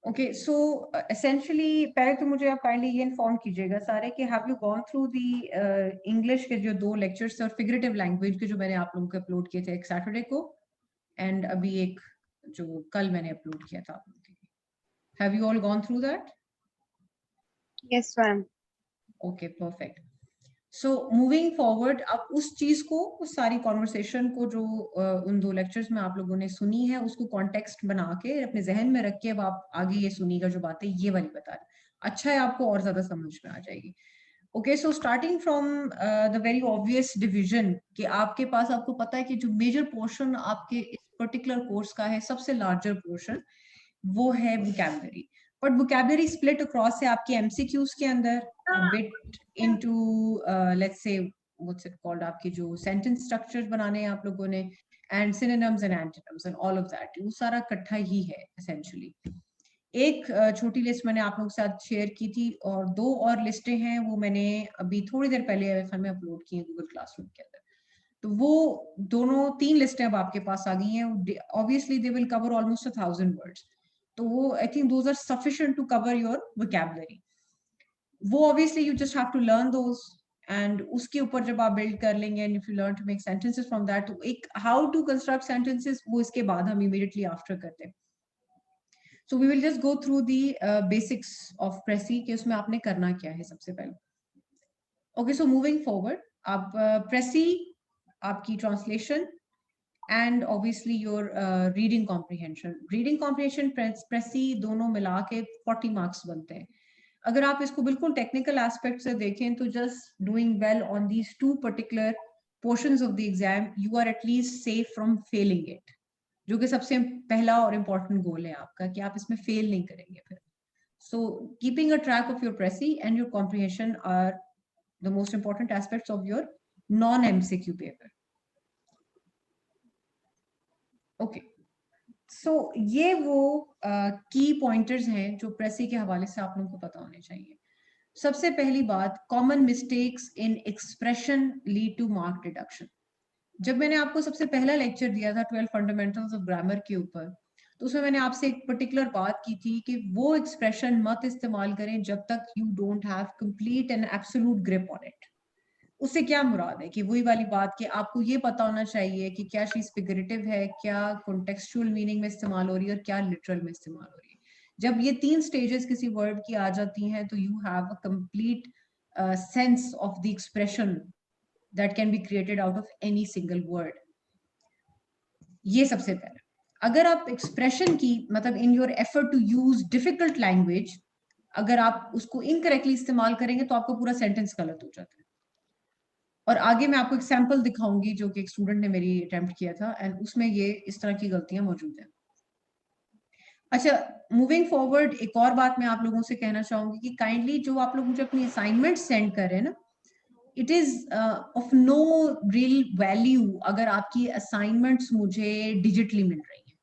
Okay, so essentially पहले तो मुझे आप काइंडली ये इन्फॉर्म कीजिएगा सारे कि have you gone through the English के जो 2 लेक्चर्स थे और फिगरेटिव लैंग्वेज के जो मैंने आप लोगों को अपलोड किए थे एक सैटरडे को एंड अभी एक जो कल मैंने अपलोड किया था आप लोगों के लिए. Have you all gone through that? Yes, ma'am. Okay, perfect. So moving forward, अब उस चीज को, उस सारी कॉन्वर्सेशन को जो उन 2 लेक्चर्स में आप लोगों ने सुनी है उसको कॉन्टेक्स्ट बना के अपने जहन में रख के अब आप आगे ये सुनिएगा जो बातें ये वाली बता रहे, अच्छा है, आपको और ज्यादा समझ में आ जाएगी. Okay, so starting from the very obvious division कि आपके पास, आपको पता है कि जो मेजर पोर्शन आपके इस पर्टिकुलर कोर्स का है, सबसे लार्जर पोर्शन वो है vocabulary. But vocabulary split across है आपके एमसीक्यूज के अंदर, bit into let's say what's it called, आपके जो सेंटेंस स्ट्रक्चर्स बनाने हैं आप लोगों ने, and synonyms and antonyms and all of that, वो सारा इकट्ठा ही है एसेंशियली. एक छोटी लिस्ट मैंने आप लोगों के साथ शेयर की थी और 2 और लिस्टें हैं वो मैंने अभी थोड़ी देर पहले AFN में अपलोड की हैं गूगल क्लासरूम के अंदर. तो वो दोनों 3 लिस्टें अब आपके पास आ गई हैं. Obviously they will cover almost 1000 words. तो वो I think those are sufficient to cover your vocabulary. वो obviously you just have to learn those and उसके ऊपर जब आप बिल्ड कर लेंगे and if you learn to make sentences from that, तो एक हाउ टू कंस्ट्रक्ट सेंटेंसेस वो इसके बाद हम इमीडिएटली आफ्टर करते हैं. So we will just go through the basics of precis कि उसमें आपने करना क्या है सबसे पहले. ओके, सो मूविंग फॉरवर्ड, आप प्रेसी, आपकी translation and obviously your reading comprehension. Reading comprehension precis दोनों मिला के 40 मार्क्स बनते हैं. अगर आप इसको बिल्कुल टेक्निकल एस्पेक्ट से देखें तो just doing well on these 2 particular portions of the exam, you are at least safe from failing it, जो कि सबसे पहला और इम्पोर्टेंट गोल है आपका कि आप इसमें फेल नहीं करेंगे फिर. So keeping a track of your precis and your comprehension are the most important aspects of your non MCQ paper. Okay, so ये वो की पॉइंटर्स हैं जो प्रेसी के हवाले से आप लोगों को पता होने चाहिए. सबसे पहली बात, common mistakes in expression lead to mark deduction. जब मैंने आपको सबसे पहला लेक्चर दिया था 12 फंडामेंटल्स ऑफ ग्रामर के ऊपर, तो उसमें मैंने आपसे एक पर्टिकुलर बात की थी कि वो एक्सप्रेशन मत इस्तेमाल करें जब तक you don't have complete and absolute grip on it. उससे क्या मुराद है कि वही वाली बात कि आपको ये पता होना चाहिए कि क्या चीज फिगरेटिव है, क्या कॉन्टेक्सचुअल मीनिंग में इस्तेमाल हो रही है और क्या लिटरल में इस्तेमाल हो रही है. जब ये 3 स्टेजेस किसी वर्ड की आ जाती हैं तो you have a complete sense of the expression that can be created out of any single word. ये सबसे पहले. अगर आप एक्सप्रेशन की, मतलब in your effort to use difficult language, अगर आप उसको इनकरेक्टली इस्तेमाल करेंगे तो आपका पूरा सेंटेंस गलत हो जाता है. और आगे मैं आपको एक सैंपल दिखाऊंगी जो कि एक स्टूडेंट ने मेरी अटेम्प्ट किया था एंड उसमें ये इस तरह की गलतियां मौजूद हैं. अच्छा, मूविंग फॉरवर्ड, एक और बात मैं आप लोगों से कहना चाहूंगी कि काइंडली जो आप लोग मुझे अपनी असाइनमेंट सेंड कर रहे हैं ना, it is of no real value अगर आपकी असाइनमेंट्स मुझे डिजिटली मिल रही हैं.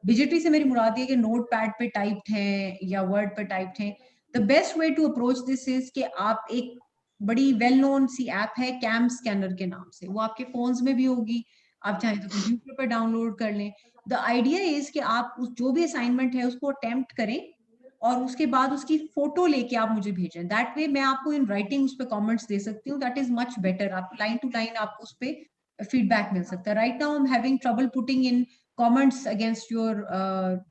डिजिटली से मेरी मुराद ये कि नोट पैड पे टाइप्ड हैं या वर्ड पे टाइप्ड हैं. The best way to approach this is कि आप एक बड़ी वेल नोन सी ऐप है कैम स्कैनर के नाम से, वो आपके फोन्स में भी होगी, आप चाहें तो कंप्यूटर पर डाउनलोड कर लें. द आइडिया इज कि आप उस जो भी असाइनमेंट है उसको अटेम्प्ट करें और उसके बाद उसकी फोटो लेके आप मुझे भेजें. दैट वे मैं आपको इन राइटिंग उस पर कॉमेंट्स दे सकती हूँ. That is much better. आप लाइन टू लाइन आपको उस पर फीडबैक मिल सकता है. Right now I am having trouble putting in comments against your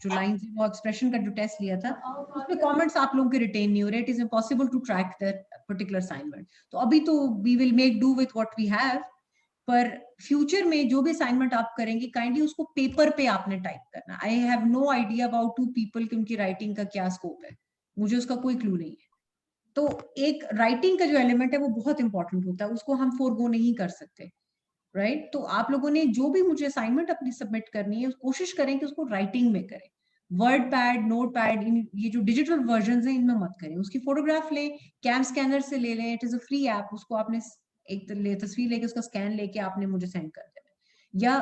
जो लाइंस, वो एक्सप्रेशन का जो टेस्ट लिया था उसमें कमेंट्स आप लोगों के रिटेन नहीं हो रहे. It is impossible to track that particular assignment. तो अभी तो we will make do with what we have, पर फ्यूचर में जो भी असाइनमेंट आप करेंगे काइंडली उसको पेपर पे आपने टाइप करना. I have no idea about 2 people कि उनकी राइटिंग का क्या स्कोप है, मुझे उसका कोई क्लू नहीं है. तो एक राइटिंग का जो एलिमेंट है वो बहुत इंपॉर्टेंट होता है, उसको हम फोरगो नहीं कर सकते. राइट, तो आप लोगों ने जो भी मुझे असाइनमेंट अपनी सबमिट करनी है कोशिश करें कि उसको राइटिंग में करें. वर्ड पैड, नोट पैड, ये जो डिजिटल वर्जन है इनमें मत करें. उसकी फोटोग्राफ लें, कैम स्कैनर से ले लें. It is a free app. उसको आपने एक तस्वीर लेके उसका स्कैन लेके आपने मुझे सेंड कर देना, या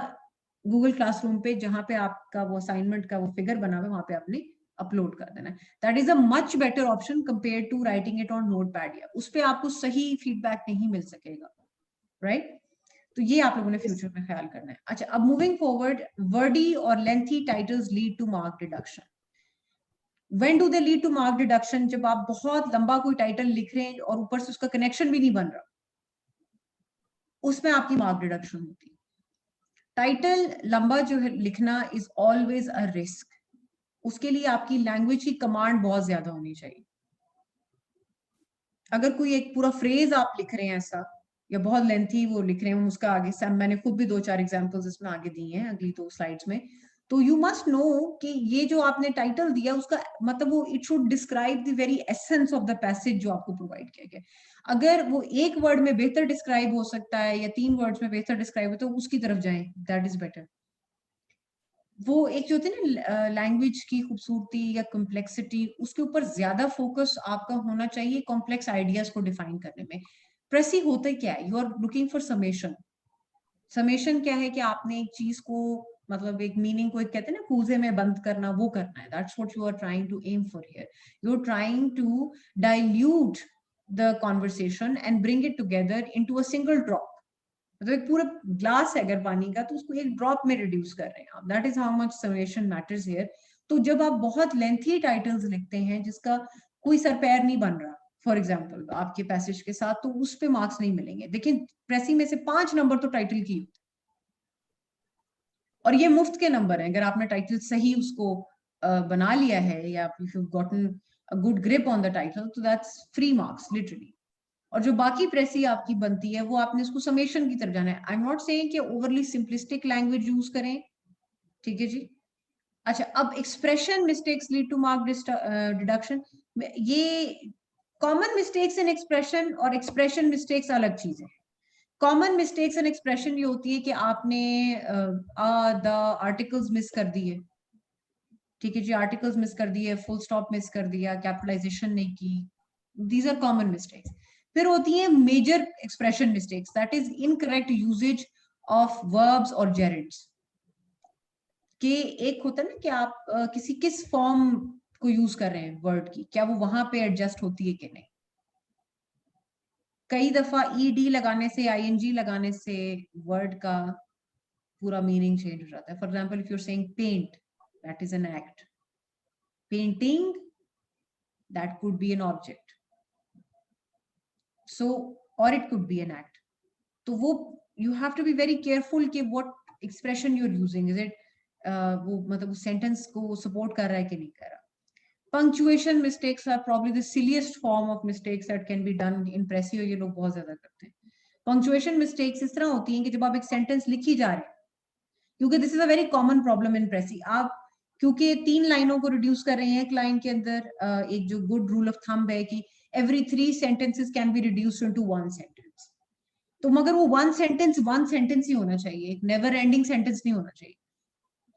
गूगल क्लासरूम पे जहां पे आपका वो असाइनमेंट का वो फिगर बना हुआ है वहां पे आपने अपलोड कर देना. That is a much better option compare to writing it on note pad. या उस पर आपको सही फीडबैक नहीं मिल सकेगा. राइट, तो ये आप लोगों ने फ्यूचर में ख्याल करना है. अच्छा, अब मूविंग फॉरवर्ड, वर्डी और lengthy titles lead to mark deduction. When do they lead to mark deduction? जब आप बहुत लंबा कोई टाइटल लिख रहे हैं और ऊपर से उसका कनेक्शन भी नहीं बन रहा, उसमें आपकी मार्क डिडक्शन होती है। टाइटल लंबा जो है लिखना इज ऑलवेज अ रिस्क, उसके लिए आपकी लैंग्वेज की कमांड बहुत ज्यादा होनी चाहिए। अगर कोई एक पूरा फ्रेज आप लिख रहे हैं ऐसा, या बहुत लेंथी वो लिख रहे हैं, उसका आगे मैंने खुद भी 2-4 एग्जांपल्स इसमें आगे दिए हैं अगली 2 स्लाइड्स में, तो यू मस्ट नो कि ये जो आपने टाइटल दिया उसका मतलब वो it should describe the very essence of the passage जो आपको प्रोवाइड किया गया। अगर वो एक वर्ड में बेहतर डिस्क्राइब हो सकता है या 3 वर्ड्स में बेहतर डिस्क्राइब हो, तो उसकी तरफ जाएं, दैट इज बेटर। वो एक जो होती है ना लैंग्वेज की खूबसूरती या कॉम्प्लेक्सिटी, उसके ऊपर ज्यादा फोकस आपका होना चाहिए कॉम्प्लेक्स आइडियाज को डिफाइन करने में। प्रेसी होता क्या है, you are looking for summation. Summation क्या है कि आपने एक चीज को मतलब एक मीनिंग को एक कहते हैं ना कूजे में बंद करना, वो करना है। That's what you are trying to aim for here. You are trying to dilute the conversation and bring it together into a single drop. मतलब एक पूरा ग्लास है अगर पानी का, तो उसको एक ड्रॉप में रिड्यूस कर रहे हैं आप। That is how much summation matters here. तो जब आप बहुत लेंथी टाइटल्स लिखते हैं जिसका कोई सर पैर नहीं बन रहा, फॉर एग्जाम्पल आपके पैसेज के साथ, तो उस पे मार्क्स नहीं मिलेंगे। देखिए प्रेसी में से 5 नंबर तो टाइटल की, और ये मुफ्त के नंबर हैं। अगर आपने टाइटल सही उसको बना लिया है, या if you gotten a good grip on the title, तो दैट्स फ्री मार्क्स लिटरली। और जो बाकी प्रेसी आपकी बनती है वो आपने उसको समेशन की तरफ जाना है। आई एम नॉट सेइंग कि ओवरली सिंपलिस्टिक लैंग्वेज यूज करें, ठीक है जी। अच्छा, अब expression mistakes lead to mark deduction. ये कॉमन मिस्टेक्स इन एक्सप्रेशन और एक्सप्रेशन मिस्टेक्स अलग चीजें। कॉमन मिस्टेक्स इन एक्सप्रेशन ये होती है कि आपने द आर्टिकल्स मिस कर दिए, ठीक है जी, आर्टिकल्स मिस कर दिए, फुल स्टॉप मिस कर दिया, कैपिटलाइजेशन नहीं की। These are common mistakes. फिर होती है major expression mistakes, that is incorrect usage of verbs और जेरेंड्स। कि एक होता है ना कि आप किसी किस फॉर्म को यूज कर रहे हैं वर्ड की, क्या वो वहां पे एडजस्ट होती है कि नहीं। कई दफा ईडी लगाने से, आईएनजी लगाने से वर्ड का पूरा मीनिंग चेंज हो जाता है। For example if you're saying paint, that is an act. Painting, that could be an object, so or it could be an act. तो वो you have to be very careful कि what expression you're using, is it वो मतलब उस sentence को support कर रहा है कि नहीं कर रहा। Punctuation mistakes are probably the silliest form of mistakes that can be done in Pressy, और ये लोग बहुत ज्यादा करते हैं। Punctuation mistakes इस तरह होती हैं कि जब आप एक sentence लिखी जा रहे हैं, क्योंकि this is a very common problem in precis. आप क्योंकि 3 लाइनों को रिड्यूस कर रहे हैं एक लाइन के अंदर, एक जो गुड रूल ऑफ थंब है कि every 3 sentences can be reduced into 1 sentence. तो मगर वो 1 सेंटेंस ही होना चाहिए, एक नेवर एंडिंग सेंटेंस नहीं होना चाहिए,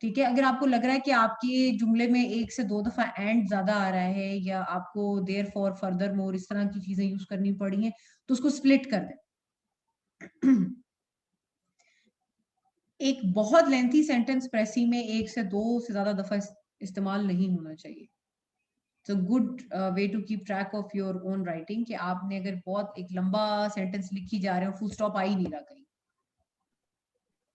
ठीक है। अगर आपको लग रहा है कि आपके जुमले में 1 से 2 दफा एंड ज्यादा आ रहा है, या आपको देयर फॉर, फर्दर मोर, इस तरह की चीजें यूज करनी पड़ी हैं, तो उसको स्प्लिट कर दें। एक बहुत लेंथी सेंटेंस प्रेसी में 1 से 2 से ज्यादा दफा इस्तेमाल नहीं होना चाहिए। तो good way to keep track of your own writing कि आपने अगर बहुत एक लंबा सेंटेंस लिखी जा रहे हो, फुल स्टॉप आ ही नहीं रहा कहीं,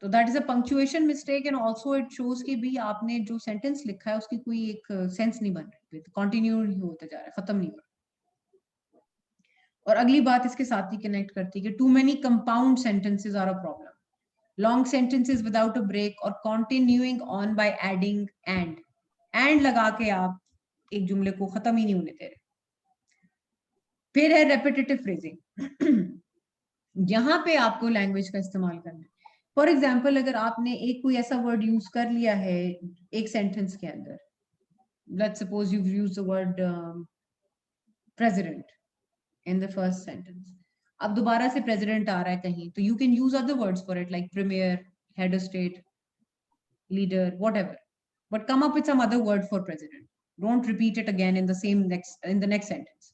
तो that is a punctuation mistake. And also it shows कि भी आपने जो सेंटेंस लिखा है उसकी कोई एक सेंस नहीं बन रही, कंटिन्यू ही होता जा रहा है, खत्म नहीं हो रहा। और अगली बात इसके साथ ही कनेक्ट करती है कि too many compound sentences are a problem. Long sentences without a break और continuing on by adding and लगा के आप एक जुमले को खत्म ही नहीं होने दे रहे। फिर है रेपिटेटिव फ्रेजिंग, यहां पे आपको लैंग्वेज का इस्तेमाल करना है। फॉर एग्जाम्पल अगर आपने एक कोई ऐसा वर्ड यूज कर लिया है एक सेंटेंस के अंदर, let's suppose you use the word president in the first sentence, अब दोबारा से प्रेसिडेंट आ रहा है कहीं, तो you can use other words for it like premier, head of state, leader, whatever, but come up with some other word for president. Don't repeat it again in the next sentence.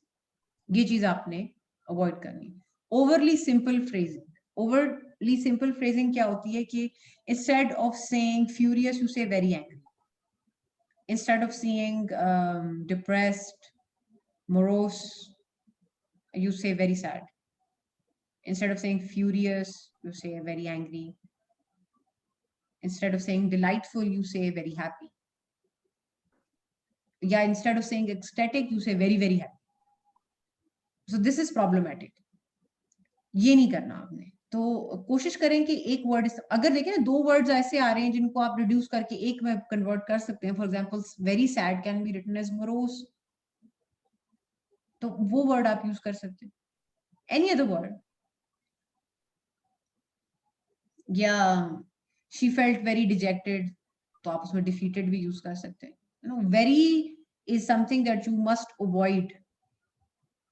ये चीज आपने avoid करनी। Overly simple phrasing. Overly simple phrasing क्या होती है कि instead of saying furious, you say very angry. Instead of saying depressed, morose, you say very sad. Instead of saying furious, you say very angry. Instead of saying delightful, you say very happy. या instead of saying ecstatic you say very very happy. So this is problematic. ये नहीं करना आपने. तो कोशिश करें कि एक वर्ड, अगर देखें ना 2 वर्ड्स ऐसे आ रहे हैं जिनको आप रिड्यूस करके एक में कन्वर्ट कर सकते हैं. For example very sad can be written as morose, तो वो वर्ड आप यूज कर सकते हैं. एनी अदर वर्ड, या शी फेल्ट वेरी डिजेक्टेड, तो आप उसमें डिफीटेड भी यूज कर सकते हैं. You know, very is something that you must avoid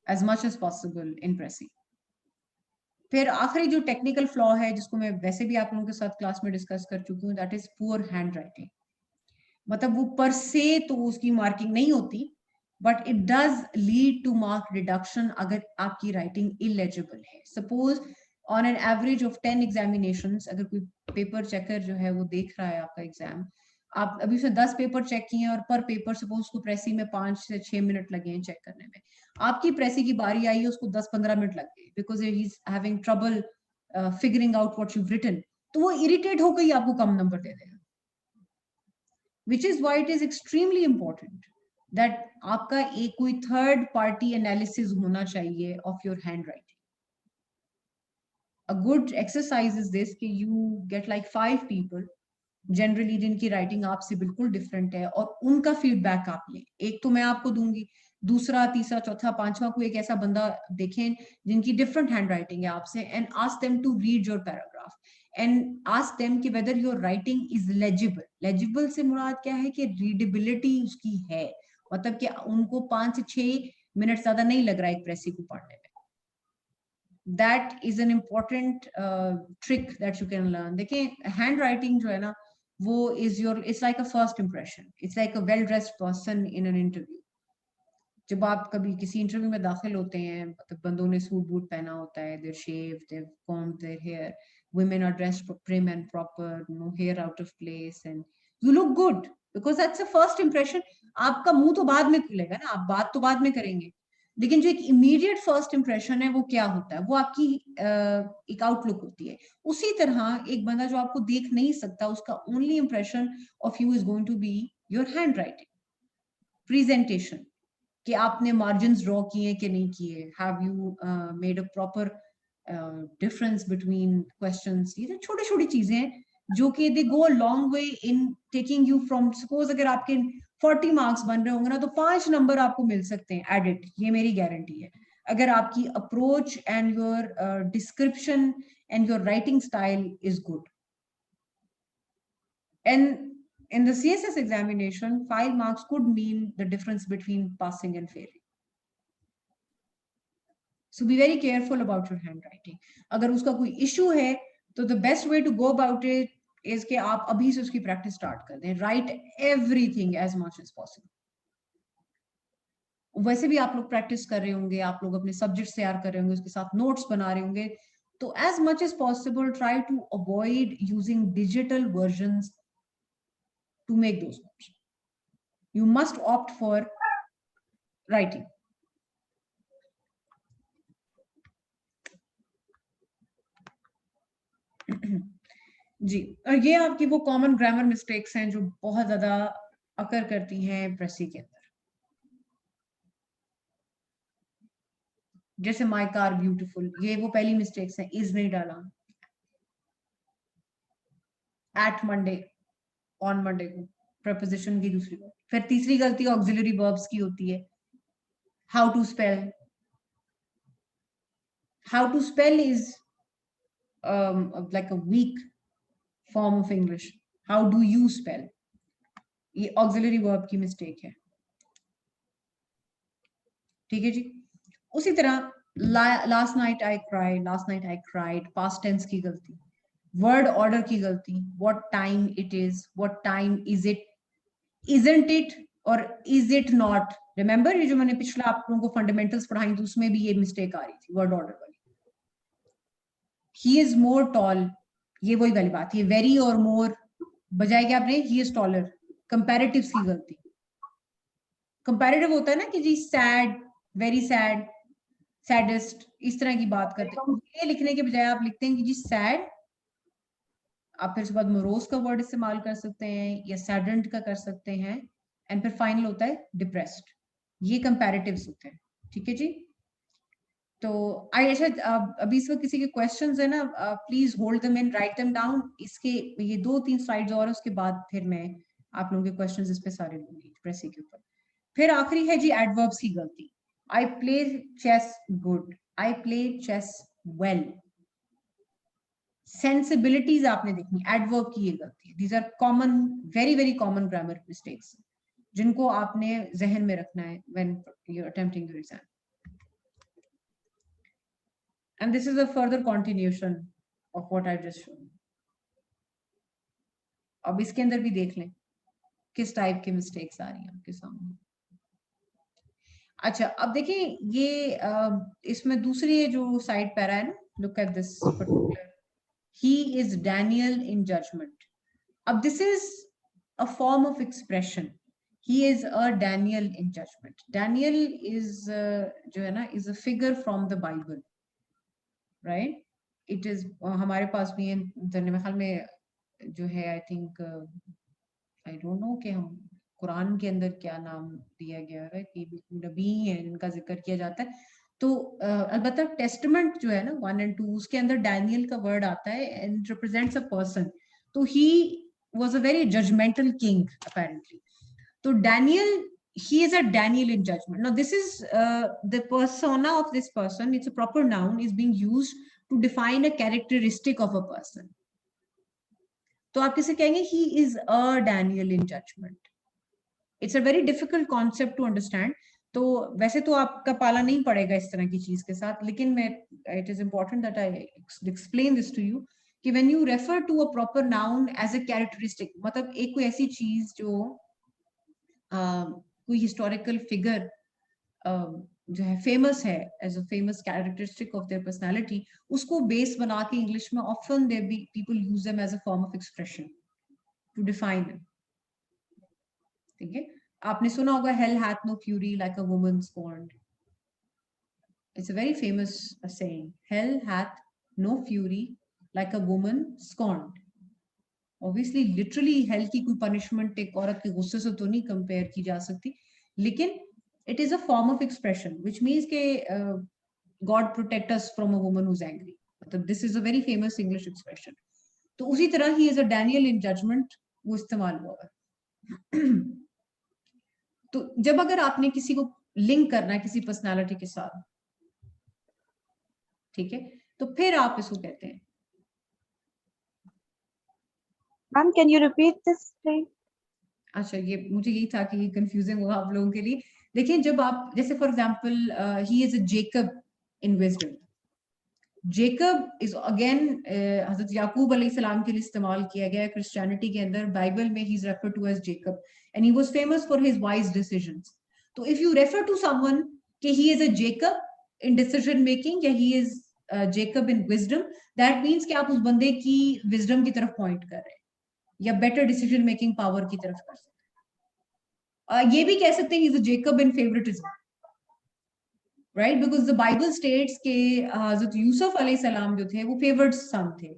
as much as possible in precising. फिर आखिरी जो टेक्निकल फ्लॉ है जिसको मैं वैसे भी आप लोगों के साथ क्लास में डिस्कस कर चुकी हूँ, that is poor handwriting. मतलब वो पर से तो उसकी मार्किंग नहीं होती, but it does lead to mark reduction अगर आपकी राइटिंग इलेजिबल है. Suppose on an average of 10 examinations, अगर कोई पेपर चेकर जो है वो देख रहा है आपका एग्जाम, आप अभी उसने 10 पेपर चेक किए हैं और पर पेपर सपोज उसको प्रेसी में 5 से 6 मिनट लगे हैं चेक करने में. आपकी प्रेसी की बारी आई है, उसको 10-15 मिनट लग गए because he is having trouble figuring out what you written. तो वो इरिटेट होकर ही आपको कम नंबर दे देगा. Which is why it is extremely important that आपका एक कोई थर्ड पार्टी एनालिसिस होना चाहिए of your handwriting. A good exercise is this कि you get like 5 people generally जिनकी राइटिंग आपसे बिल्कुल डिफरेंट है और उनका फीडबैक आप लें. एक तो मैं आपको दूंगी, दूसरा, तीसरा, चौथा, पांचवा कोई एक ऐसा बंदा देखें जिनकी डिफरेंट हैंड राइटिंग है आपसे, and ask them to read your paragraph and ask them कि whether your writing is legible. Legible से मुराद क्या है कि रीडेबिलिटी उसकी है, मतलब कि उनको 5 से 6 मिनट ज्यादा नहीं लग रहा है एक प्रेसी को पढ़ने में. That is an important trick that you can learn. देखिए हैंड राइटिंग जो है ना, वो is your, it's like a first impression. It's like a well dressed person in an interview. जब आप कभी किसी इंटरव्यू में दाखिल होते हैं, मतलब बंदों ने सूट बूट पहना होता है, their shave, their comb their hair, women are dressed prim and proper, no hair out of place, and you look good because that's the first impression. आपका मुंह तो बाद में खुलेगा ना, आप बात तो बाद में करेंगे, लेकिन जो एक इमीडिएट फर्स्ट इंप्रेशन है वो क्या होता है, वो आपकी एक आउटलुक होती है. उसी तरह एक बंदा जो आपको देख नहीं सकता, उसका only impression of you is going to be your handwriting, presentation, कि आपने मार्जिन्स ड्रॉ किए कि नहीं किए, have you made a proper difference between questions. ये छोटी छोटी चीजें हैं जो कि they go a long way in taking you from, suppose अगर आपके 40 मार्क्स बन रहे होंगे ना, तो 5 नंबर आपको मिल सकते हैं एडिट, ये मेरी गारंटी है, अगर आपकी approach and your description and your writing style is good. And in the CSS examination, 5 marks could mean the difference between passing and failing. So be very careful about your handwriting. अगर उसका कोई issue है, तो the best way to go about it is कि आप अभी से उसकी practice start कर दें. Write everything as much as possible. वैसे भी आप लोग practice कर रहे होंगे, आप लोग अपने subjects तैयार कर रहे होंगे, उसके साथ notes बना रहे होंगे, तो as much as possible try to avoid using digital versions to make those notes. You must opt for writing. जी, और ये आपकी वो कॉमन ग्रामर मिस्टेक्स हैं जो बहुत ज्यादा अकर करती हैं प्रेसी के अंदर. जैसे माई कार ब्यूटीफुल, ये वो पहली मिस्टेक्स हैं, इज नहीं डाला. एट मंडे, ऑन मंडे को प्रपोजिशन की दूसरी बात. फिर तीसरी गलती ऑक्सिलरी वर्ब्स की होती है. How to spell, how to spell is like a weak form of English. How do you spell, ये ऑक्सिलरी वर्ब की मिस्टेक है. ठीक है जी. उसी तरह last night I cried, last night I cried, past tense की गलती. वर्ड ऑर्डर की गलती, what time it is, what time is it, isn't it और इज इट नॉट. रिमेंबर ये जो मैंने पिछला आप लोगों को फंडामेंटल्स पढ़ाई थी, उसमें भी ये मिस्टेक आ रही थी वर्ड ऑर्डर वाली. ही इज मोर टॉल, ये वही वाली बात, ये वेरी और मोर बजाय कि आपने ही इज टॉलर. कंपैरेटिव्स की गलती. कंपैरेटिव होता है ना कि जी सैड, वेरी सैड, सैडेस्ट, इस तरह की बात करते हैं. ये लिखने के बजाय आप लिखते हैं कि जी सैड, आप फिर उसके बाद मोरोस का वर्ड इस्तेमाल कर सकते हैं या सैडेंट का कर सकते हैं, एंड फिर फाइनल होता है डिप्रेस्ड। ये कंपैरेटिव्स होते हैं, ठीक है जी। तो अभी इस वक्त किसी के क्वेश्चंस है ना, please hold them in, write them down. इसके ये 2-3 स्लाइड्स और उसके बाद फिर मैं आप लोगों के क्वेश्चंस इस पे सारे लूंगी प्रेसी के ऊपर। फिर आखिरी है जी एडवर्ब्स की गलती। I play chess good, I play chess well. Sensibilities आपने देखनी, एडवर्ब की ये गलती है। These are common, very very common grammar mistakes जिनको आपने जहन में रखना है when you are attempting your exam. And this is a further continuation of what I've just shown. अब इसके अंदर भी देख लें किस टाइप के मिस्टेक्स आ रही हैं आपके सामने। अच्छा, अब देखिए ये इसमें दूसरी जो साइड पैरा है ना, look at this particular, he is Daniel in judgment. अब this is a form of expression. He is a Daniel in judgment. Daniel is जो है ना, is a figure from the Bible. Right, it is हमारे पास भी है मेरे ख्याल में जो है, I think I don't know कि हम कुरान के अंदर क्या नाम दिया गया है कि नबी है जिनका जिक्र किया जाता है। तो अलबत्ता टेस्टमेंट जो है ना 1 and 2 उसके अंदर डैनियल का वर्ड आता है एंड रिप्रेजेंट्स अ पर्सन। तो he was a very judgmental king apparently. तो Daniel, he is a Daniel in judgment. Now this is the persona of this person, it's a proper noun, is being used to define a characteristic of a person. तो आप किसे कहेंगे he is a Daniel in judgment. It's a very difficult concept to understand. तो वैसे तो आपका पाला नहीं पड़ेगा इस तरह की चीज के साथ, लेकिन मैं it is important that I explain this to you कि when you refer to a proper noun as a characteristic, मतलब एक कोई ऐसी चीज जो कोई हिस्टोरिकल फिगर जो है फेमस है as a famous characteristic of their personality, उसको बेस बना के इंग्लिश में often they be people use them as a form of expression to define them. ठीक है, आपने सुना होगा hell hath no fury like a woman scorned. It's a very famous saying, hell hath no fury like a woman scorned. Obviously literally hell की कोई punishment एक औरत के गुस्से से तो नहीं कंपेयर की जा सकती, लेकिन it is a form of expression which means ke God protect us from a woman who's angry. मतलब this is a very famous English expression. तो उसी तरह he is a Daniel in judgment वो इस्तेमाल हुआ है। तो जब अगर आपने किसी को लिंक करना है किसी पर्सनालिटी के साथ, ठीक है, तो फिर आप इसको कहते हैं। Ma'am, can you repeat this please? अच्छा, ये मुझे यही था कि ये कंफ्यूजिंग होगा आप लोगों के लिए। देखिए, जब आप जैसे for example he is a Jacob in wisdom. Jacob is again हजरत याकूब अलैहिस्सलाम के लिए इस्तेमाल किया गया है क्रिश्चियनिटी के अंदर। बाइबल में he is referred to as Jacob and he was famous for his wise decisions. तो if you refer to someone कि he is a Jacob in decision making या he is Jacob in wisdom, that means कि आप उस बंदे की wisdom की तरफ पॉइंट कर रहे हैं या बेटर डिसीजन मेकिंग पावर की तरफ कर सकते हैं। ये भी कह सकते हैं ही is a Jacob in favouritism, right, because the Bible states के हजरत यूसुफ अलैहिस्सलाम जो थे वो फेवरेट सन थे।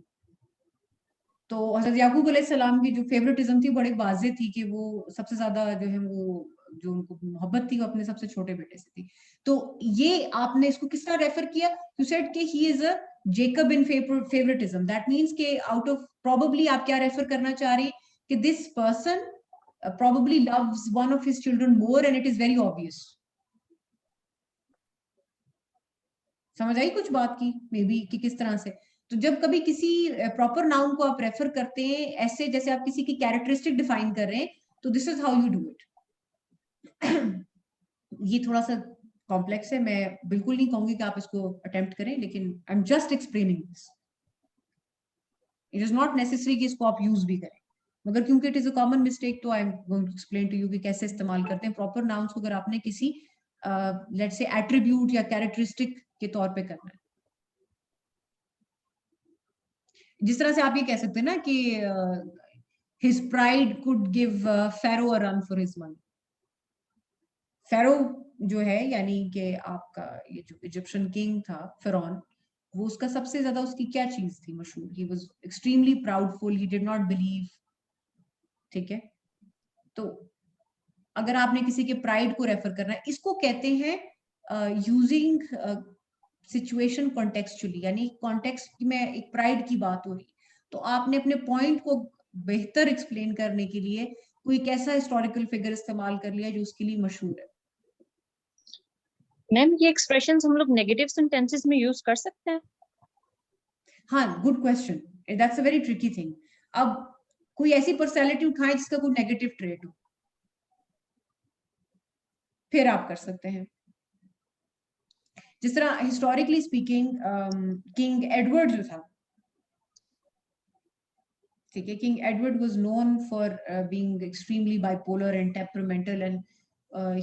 तो हजरत याकूब अलैहिस्सलाम की जो फेवरेटिज्म थी बड़ी वाज़ेह थी कि वो सबसे ज्यादा जो है वो जो उनको मोहब्बत थी वो अपने सबसे छोटे बेटे से थी। तो ये आपने इसको किस तरह रेफर किया, यू सेड कि he is a Jacob in favouritism. That means के आउट ऑफ प्रोबेबली आप क्या रेफर करना चाह रही कि this person probably loves one of his children more and it is very obvious। समझ आई कुछ बात की मे बी कि किस तरह से। तो जब कभी किसी प्रॉपर नाउन को आप रेफर करते हैं ऐसे जैसे आप किसी की कैरेक्टरिस्टिक डिफाइन कर रहे हैं, तो this is how you do it. ये थोड़ा सा कॉम्प्लेक्स है, मैं बिल्कुल नहीं कहूंगी कि आप इसको अटेम्प्ट करें, लेकिन I am just explaining this. It is not necessary कि इसको आप यूज भी करें, मगर क्योंकि it is a common mistake तो I am going to explain to you कि कैसे इस्तेमाल करते हैं प्रॉपर नाउन्स को अगर आपने किसी लेट्स से एट्रीब्यूट या कैरेक्टरिस्टिक के तौर पे करना है। जिस तरह से आप ये कह सकते हैं ना कि his pride could give Pharaoh a run for his money। Pharaoh जो है यानी कि आपका ये जो इजिप्शियन किंग था फिरौन, वो उसका सबसे ज्यादा उसकी क्या चीज थी मशहूर, he was extremely proudful, he did not believe। ठीक है, तो अगर आपने किसी के प्राइड को रेफर करना है, इसको कहते हैं यूजिंग सिचुएशन कॉन्टेक्चुअली, यानी कॉन्टेक्स्ट में एक प्राइड की बात हो रही, तो आपने अपने पॉइंट को बेहतर एक्सप्लेन करने के लिए कोई कैसा हिस्टोरिकल फिगर इस्तेमाल कर लिया जो उसके लिए मशहूर है। मैम ये एक्सप्रेशंस हम लोग नेगेटिव सेंटेंसेस में यूज कर सकते हैं? हाँ, good question, that's a very tricky thing. अब कोई ऐसी पर्सनैलिटी उठाए जिसका कोई नेगेटिव ट्रेट हो, फिर आप कर सकते हैं। जिस तरह हिस्टोरिकली स्पीकिंग किंग एडवर्ड जो था, ठीक है, king Edward was known for being extremely bipolar and temperamental, and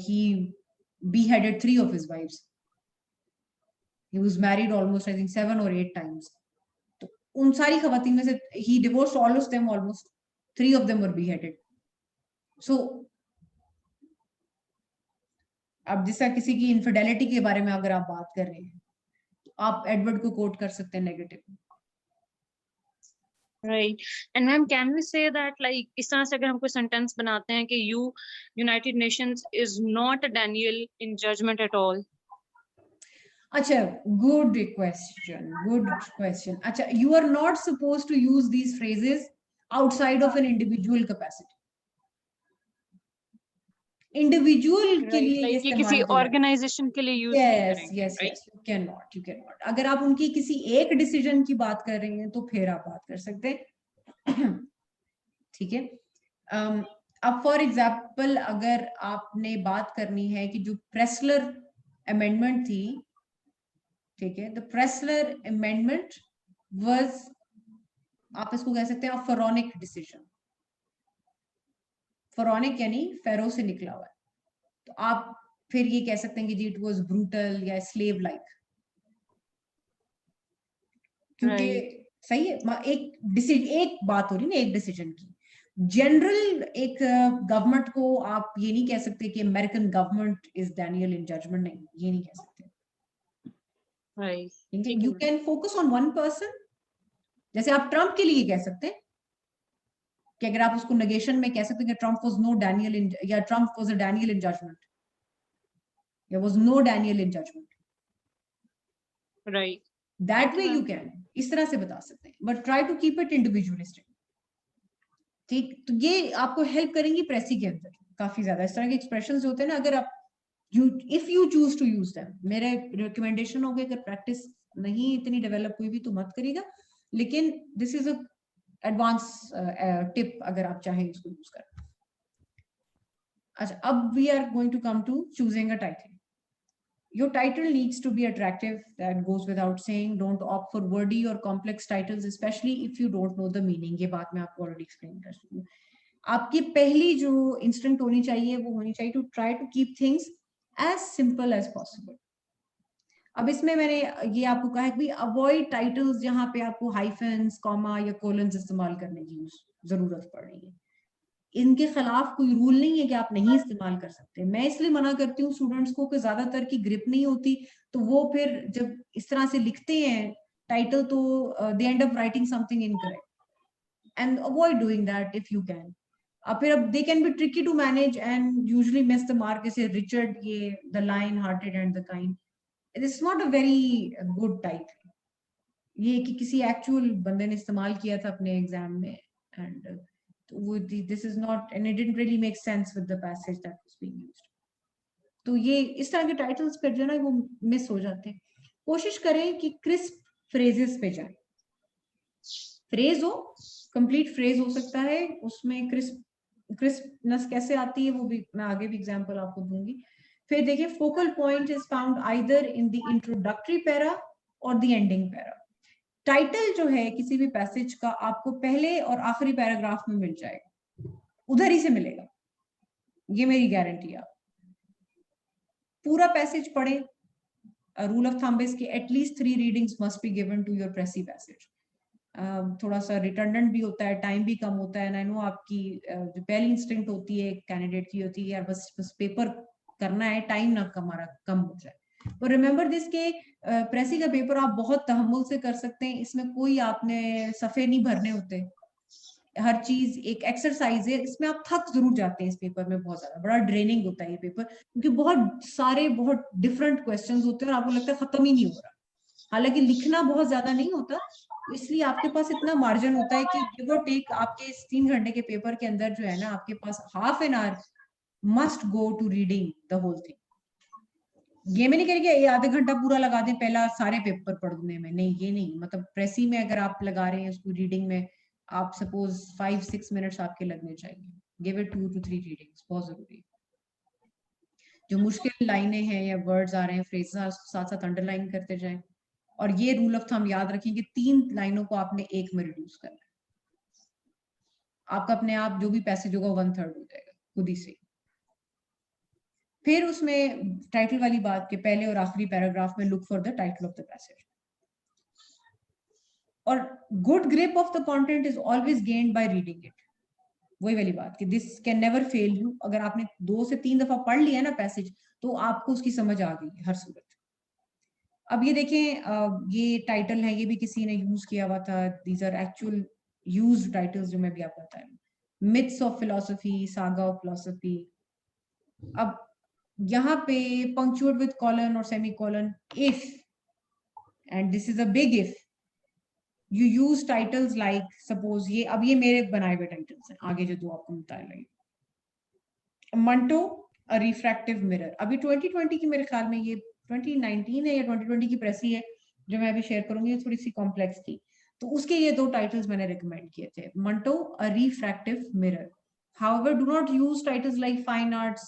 he beheaded 3 of his wives. He was married almost, I think, 7 or 8 times. तो उन सारी खवातीन में से he divorced all of them, almost 3 of them were beheaded. So अब जैसा किसी की इनफिडेलिटी के बारे में अगर आप बात कर रहे हैं, तो आप एडवर्ड को कोट कर सकते हैं negative. Right. And ma'am can we say that like इस तरह से अगर हम कोई सेंटेंस बनाते हैं कि United Nations is not denial in judgment at all? अच्छा, गुड क्वेश्चन, गुड क्वेश्चन। अच्छा, you are not suppose to use these phrases outside of an individual capacity. Individual के लिए like ये किसी ऑर्गेनाइजेशन के लिए यूज नहीं करेंगे। Yes yes, you can not. अगर आप उनकी किसी एक डिसीजन की बात कर रही हैं तो फिर आप बात कर सकते हैं। ठीक है। अब फॉर एग्जाम्पल अगर आपने बात करनी है कि जो प्रेसलर अमेंडमेंट थी, ठीक है, द प्रेसलर अमेंडमेंट वाज, आप इसको कह सकते हैं फेरोनिक डिसीजन। फेरोनिक यानी फेरो से निकला हुआ है, तो आप फिर ये कह सकते हैं कि जी इट वाज ब्रूटल या स्लेव लाइक, क्योंकि सही है, एक बात हो रही ना, एक डिसीजन की। जनरल एक गवर्नमेंट को आप ये नहीं कह सकते कि American government is denial in judgment, नहीं, ये नहीं कह सकते। You can focus on one person, जैसे आप ट्रंप के लिए कह सकते हैं कि अगर आप उसको नेगेशन में कह सकते हैं कि Trump was no Daniel in, या Trump was a Daniel in judgment, या was no Daniel in judgment, right, that way you can इस तरह से बता सकते हैं, but try to keep it individualistic. ठीक, तो ये आपको हेल्प करेंगी प्रेसी के अंदर काफी ज्यादा। इस तरह के एक्सप्रेशंस होते हैं ना, अगर आप if you choose to use them, मेरे रिकमेंडेशन होगा अगर प्रैक्टिस नहीं इतनी डेवलप हुई भी तो मत करिएगा, लेकिन this is a advance tip अगर आप चाहें इसको यूज करें। अच्छा, अब we are going to come to choosing a title. Your title needs to be attractive, that goes without saying. Don't opt for wordy or complex titles, especially if you don't know the meaning. ये बात मैं आपको already explain कर चुकी हूँ। आपकी पहली जो instinct होनी चाहिए वो होनी चाहिए to try to keep things as simple as possible. अब इसमें मैंने ये आपको कहा है कि avoid titles जहाँ पे आपको hyphens, comma या colons इस्तेमाल करने की जरूरत पड़ रही है। इनके खिलाफ कोई रूल नहीं है कि आप नहीं इस्तेमाल कर सकते। मैं इसलिए मना करती हूँ स्टूडेंट्स को कि ज्यादातर की ग्रिप नहीं होती, तो वो फिर जब इस तरह से लिखते हैं टाइटल तो they end up writing something incorrect, and avoid doing that if you can. फिर अब they can be tricky to manage and usually miss the mark, जैसे रिचर्ड, ये the lionhearted and the kind, it is not a very good title. ये कि किसी actual बंदे ने इस्तेमाल किया था अपने एग्जाम में, and this is not, and it didn't really make sense with the passage that was being used. तो ये इस तरह के टाइटल्स पर जो है ना वो मिस हो जाते हैं। कोशिश करें कि क्रिस्प फ्रेजेस पे जाएं। फ्रेज हो, कंप्लीट फ्रेज हो सकता है, उसमें क्रिस्पनेस कैसे आती है वो भी मैं आगे भी एग्जांपल आपको दूंगी। फिर देखिए, focal point is found either in the introductory para और द एंडिंग पैरा। टाइटल जो है किसी भी पैसेज का आपको पहले और आखिरी पैराग्राफ में मिल जाएगा, उधर ही से मिलेगा, ये मेरी गारंटी है। आप पूरा पैसेज पढ़े, रूल ऑफ थंब इज कि at least 3 readings must be given to your precis passage. थोड़ा सा रिटर्डेंट भी होता है, टाइम भी कम होता है। आई नो आपकी जो पहली इंस्टिंक्ट होती है कैंडिडेट की होती है यार बस पेपर करना है, टाइम ना हमारा कम हो जाए। और रिमेंबर दिस के प्रेसी का पेपर आप बहुत तहम्मुल से कर सकते हैं, इसमें कोई आपने सफे नहीं भरने होते, हर चीज एक एक्सरसाइज है, इसमें आप थक जरूर जाते हैं। इस पेपर में बहुत ज्यादा बड़ा ड्रेनिंग होता है ये पेपर, क्योंकि बहुत सारे बहुत डिफरेंट क्वेश्चंस होते हैं और आपको लगता है खत्म ही नहीं हो रहा। हालांकि लिखना बहुत ज्यादा नहीं होता, इसलिए आपके पास इतना मार्जिन होता है कि गिव और टेक आपके इस 3 घंटे के पेपर के अंदर जो है ना, आपके पास half an hour must go to reading the whole thing. ये मैं नहीं कह रही कि ये आधे घंटा पूरा लगा दें पहला सारे पेपर पढ़ने में, नहीं ये नहीं। मतलब प्रेसी में अगर आप लगा रहे हैं उसको रीडिंग में, आप सपोज 5-6 मिनट्स आपके लगने चाहिए। गिव इट 2 to 3 रीडिंग्स, बहुत जरूरी है। जो मुश्किल लाइनें हैं या वर्ड्स आ रहे हैं, फ्रेजेस, साथ साथ अंडरलाइन करते जाएं। और ये रूल ऑफ थंब याद रखें कि 3 लाइनों को आपने 1 में रिड्यूस करना है। आपका अपने आप जो भी पैसेज होगा 1/3 हो जाएगा खुद ही से। फिर उसमें टाइटल वाली बात के पहले और आखिरी पैराग्राफ में look for the title of the passage. और good grip of the content is always gained by reading it. वही वाली बात कि this can never fail you. अगर आपने 2 से 3 दफा पढ़ लिया ना पैसेज, तो आपको उसकी समझ आ गई हर सूरत। अब ये देखें, ये टाइटल है, ये भी किसी ने यूज किया हुआ था। These are actual used titles जो मैं भी आपको बता रही हूँ। Myths of philosophy, saga of philosophy. अब यहाँ पे पंक्चुएट विद कॉलन और semicolon, if, and this is a big if, you use titles like, suppose ये, अब ये मेरे बनाए हुए टाइटल्स हैं, आगे जो 2 आपको बता रही। Manto a refractive mirror. अभी 2020 की मेरे ख्याल में, ये 2019 है या 2020 की प्रेसी है जो मैं अभी शेयर करूंगी, ये थोड़ी सी कॉम्प्लेक्स थी, तो उसके ये 2 टाइटल्स मैंने रिकमेंड किए थे। Manto a refractive mirror. However, do not use titles like fine arts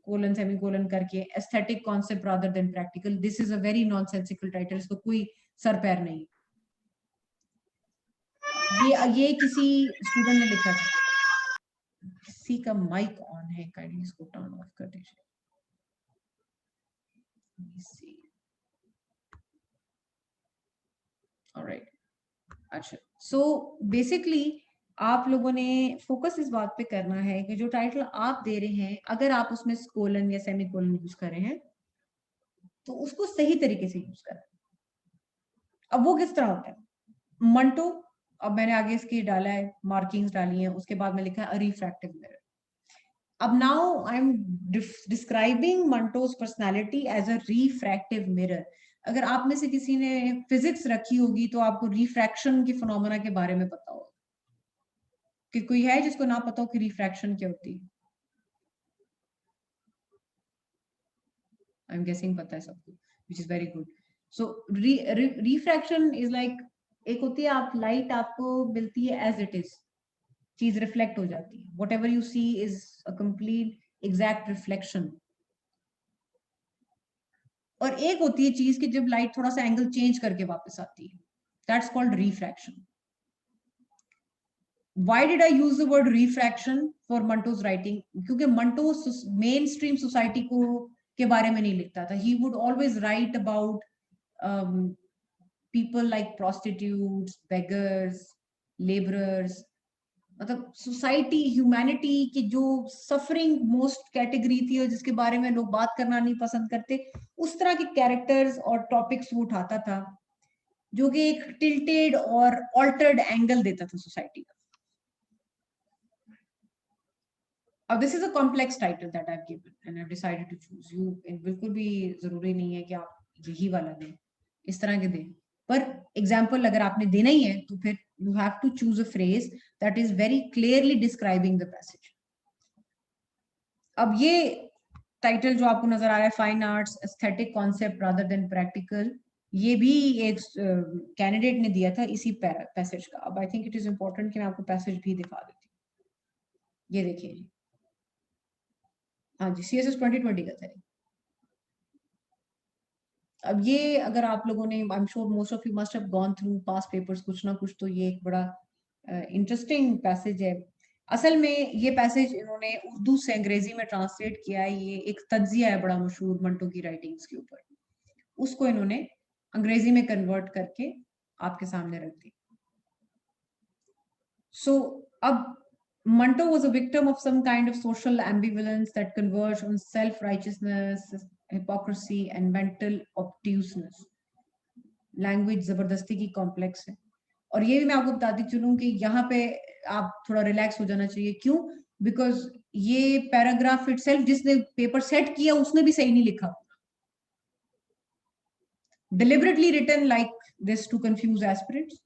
colon semicolon करके, aesthetic concept rather than practical. This is a very nonsensical title. इसको कोई सर पैर नहीं। ये किसी स्टूडेंट ने लिखा था। किसी का माइक ऑन है, काइंडली इसको टर्न ऑफ कर दीजिए। ऑलराइट, अच्छा। सो बेसिकली आप लोगों ने फोकस इस बात पे करना है कि जो टाइटल आप दे रहे हैं, अगर आप उसमें कोलन या सेमी कोलन यूज कर रहे हैं, तो उसको सही तरीके से यूज करें। अब वो किस तरह होता है? मंटो, अब मैंने आगे इसकी डाला है, मार्किंग्स डाली हैं, उसके बाद में लिखा है रिफ्रैक्टिव मिरर। अब now I am describing Manto's personality as a refractive mirror. अगर आप में से किसी ने फिजिक्स रखी होगी तो आपको रिफ्रैक्शन के फिनोमेना के बारे में पता होगा। कि कोई है जिसको ना पता हो कि रिफ्रैक्शन क्या होती है? आई एम गेसिंग पता है सबको, which is very good. So refraction is like, एक होती है आप लाइट आपको मिलती है एज इट इज, चीज रिफ्लेक्ट हो जाती है, whatever you see is a complete exact reflection. और एक होती है चीज की जब लाइट थोड़ा सा एंगल चेंज करके वापस आती है, that's called refraction. Why did I use the word refraction for Manto's writing? क्योंकि मंटो मेन स्ट्रीम सोसाइटी को के बारे में नहीं लिखता था। He would always write about people like prostitutes, beggars, laborers, मतलब सोसाइटी, ह्यूमैनिटी की जो सफरिंग मोस्ट कैटेगरी थी और जिसके बारे में लोग बात करना नहीं पसंद करते, उस तरह के कैरेक्टर्स और टॉपिक्स वो उठाता था, जो कि एक टिल्टेड और ऑल्टर्ड एंगल देता था सोसाइटी का। अब this is a complex title that I have given and I have decided to choose you. बिल्कुल भी जरूरी नहीं है कि आप यही वाला दें, इस तरह के दें, पर एग्जाम्पल अगर आपने देना ही है तो फिर you have to choose a phrase that is very clearly describing the passage. अब ये टाइटल जो आपको नजर आ रहा है, fine arts aesthetic concept rather than practical, ये भी एक कैंडिडेट ने दिया था इसी पैसेज का। अब I think it is important कि मैं आपको पैसेज भी दिखा देती हूँ। ये देखिए, हाँ जी, CSS 2020 का था। अब ये अगर आप लोगों ने, आई am sure most of you must have gone through past papers कुछ ना कुछ, तो ये एक बड़ा इंटरेस्टिंग पैसेज है। असल में ये पैसेज इन्होंने उर्दू से अंग्रेजी में ट्रांसलेट किया है। ये एक तज्जिया है बड़ा मशहूर मंटो की राइटिंग्स के ऊपर, उसको इन्होंने अंग्रेजी में कन्वर्ट करके आपके सामने रख दी। सो अब Manto was a victim of some kind of social ambivalence that converged on self-righteousness, hypocrisy, and mental obtuseness. Language जबरदस्ती की कॉम्प्लेक्स है और ये भी मैं आपको बताती चलूं कि यहाँ पे आप थोड़ा रिलैक्स हो जाना चाहिए। क्यों? बिकॉज ये पैराग्राफ इटसेल्फ जिसने पेपर सेट किया उसने भी सही नहीं लिखा, deliberately written like this to confuse aspirants।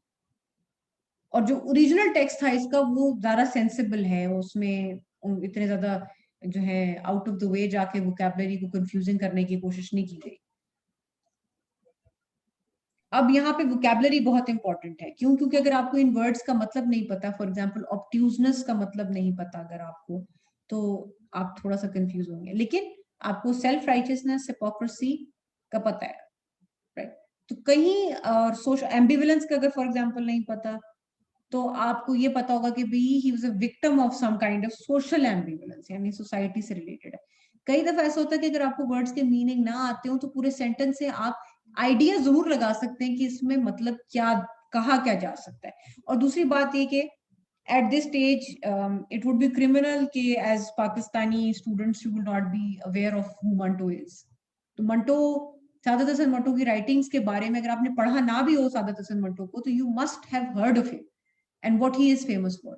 और जो ओरिजिनल टेक्स्ट था इसका वो ज्यादा सेंसिबल है, उसमें इतने ज्यादा जो है आउट ऑफ द वे जाके वोकैबुलरी को कंफ्यूजिंग करने की कोशिश नहीं की गई। अब यहाँ पे वोकैबुलरी बहुत इंपॉर्टेंट है। क्यों? क्योंकि अगर आपको इन वर्ड्स का मतलब नहीं पता, फॉर एग्जांपल ऑब्ट्यूजनेस का मतलब नहीं पता अगर आपको, तो आप थोड़ा सा कंफ्यूज होंगे। लेकिन आपको सेल्फ राइटियसनेस, हिपोक्रेसी का पता है, राइट? तो कहीं और सोशल एम्बिवलेंस का अगर फॉर एग्जांपल नहीं पता, तो आपको ये पता होगा कि he was a victim of some kind of social ambivalence, यानी सोसाइटी से रिलेटेड है। कई दफा ऐसा होता है कि अगर आपको वर्ड्स के मीनिंग ना आते हो तो पूरे सेंटेंस से आप आइडिया जरूर लगा सकते हैं कि इसमें मतलब क्या कहा क्या जा सकता है। और दूसरी बात ये कि at this stage it would be criminal कि as Pakistani students you will not be aware of who Manto is। तो मंटो, सादत हसन मंटो की राइटिंग्स के बारे में अगर आपने पढ़ा ना भी हो सादत हसन मंटो को, तो you must have heard of him and what he is famous for.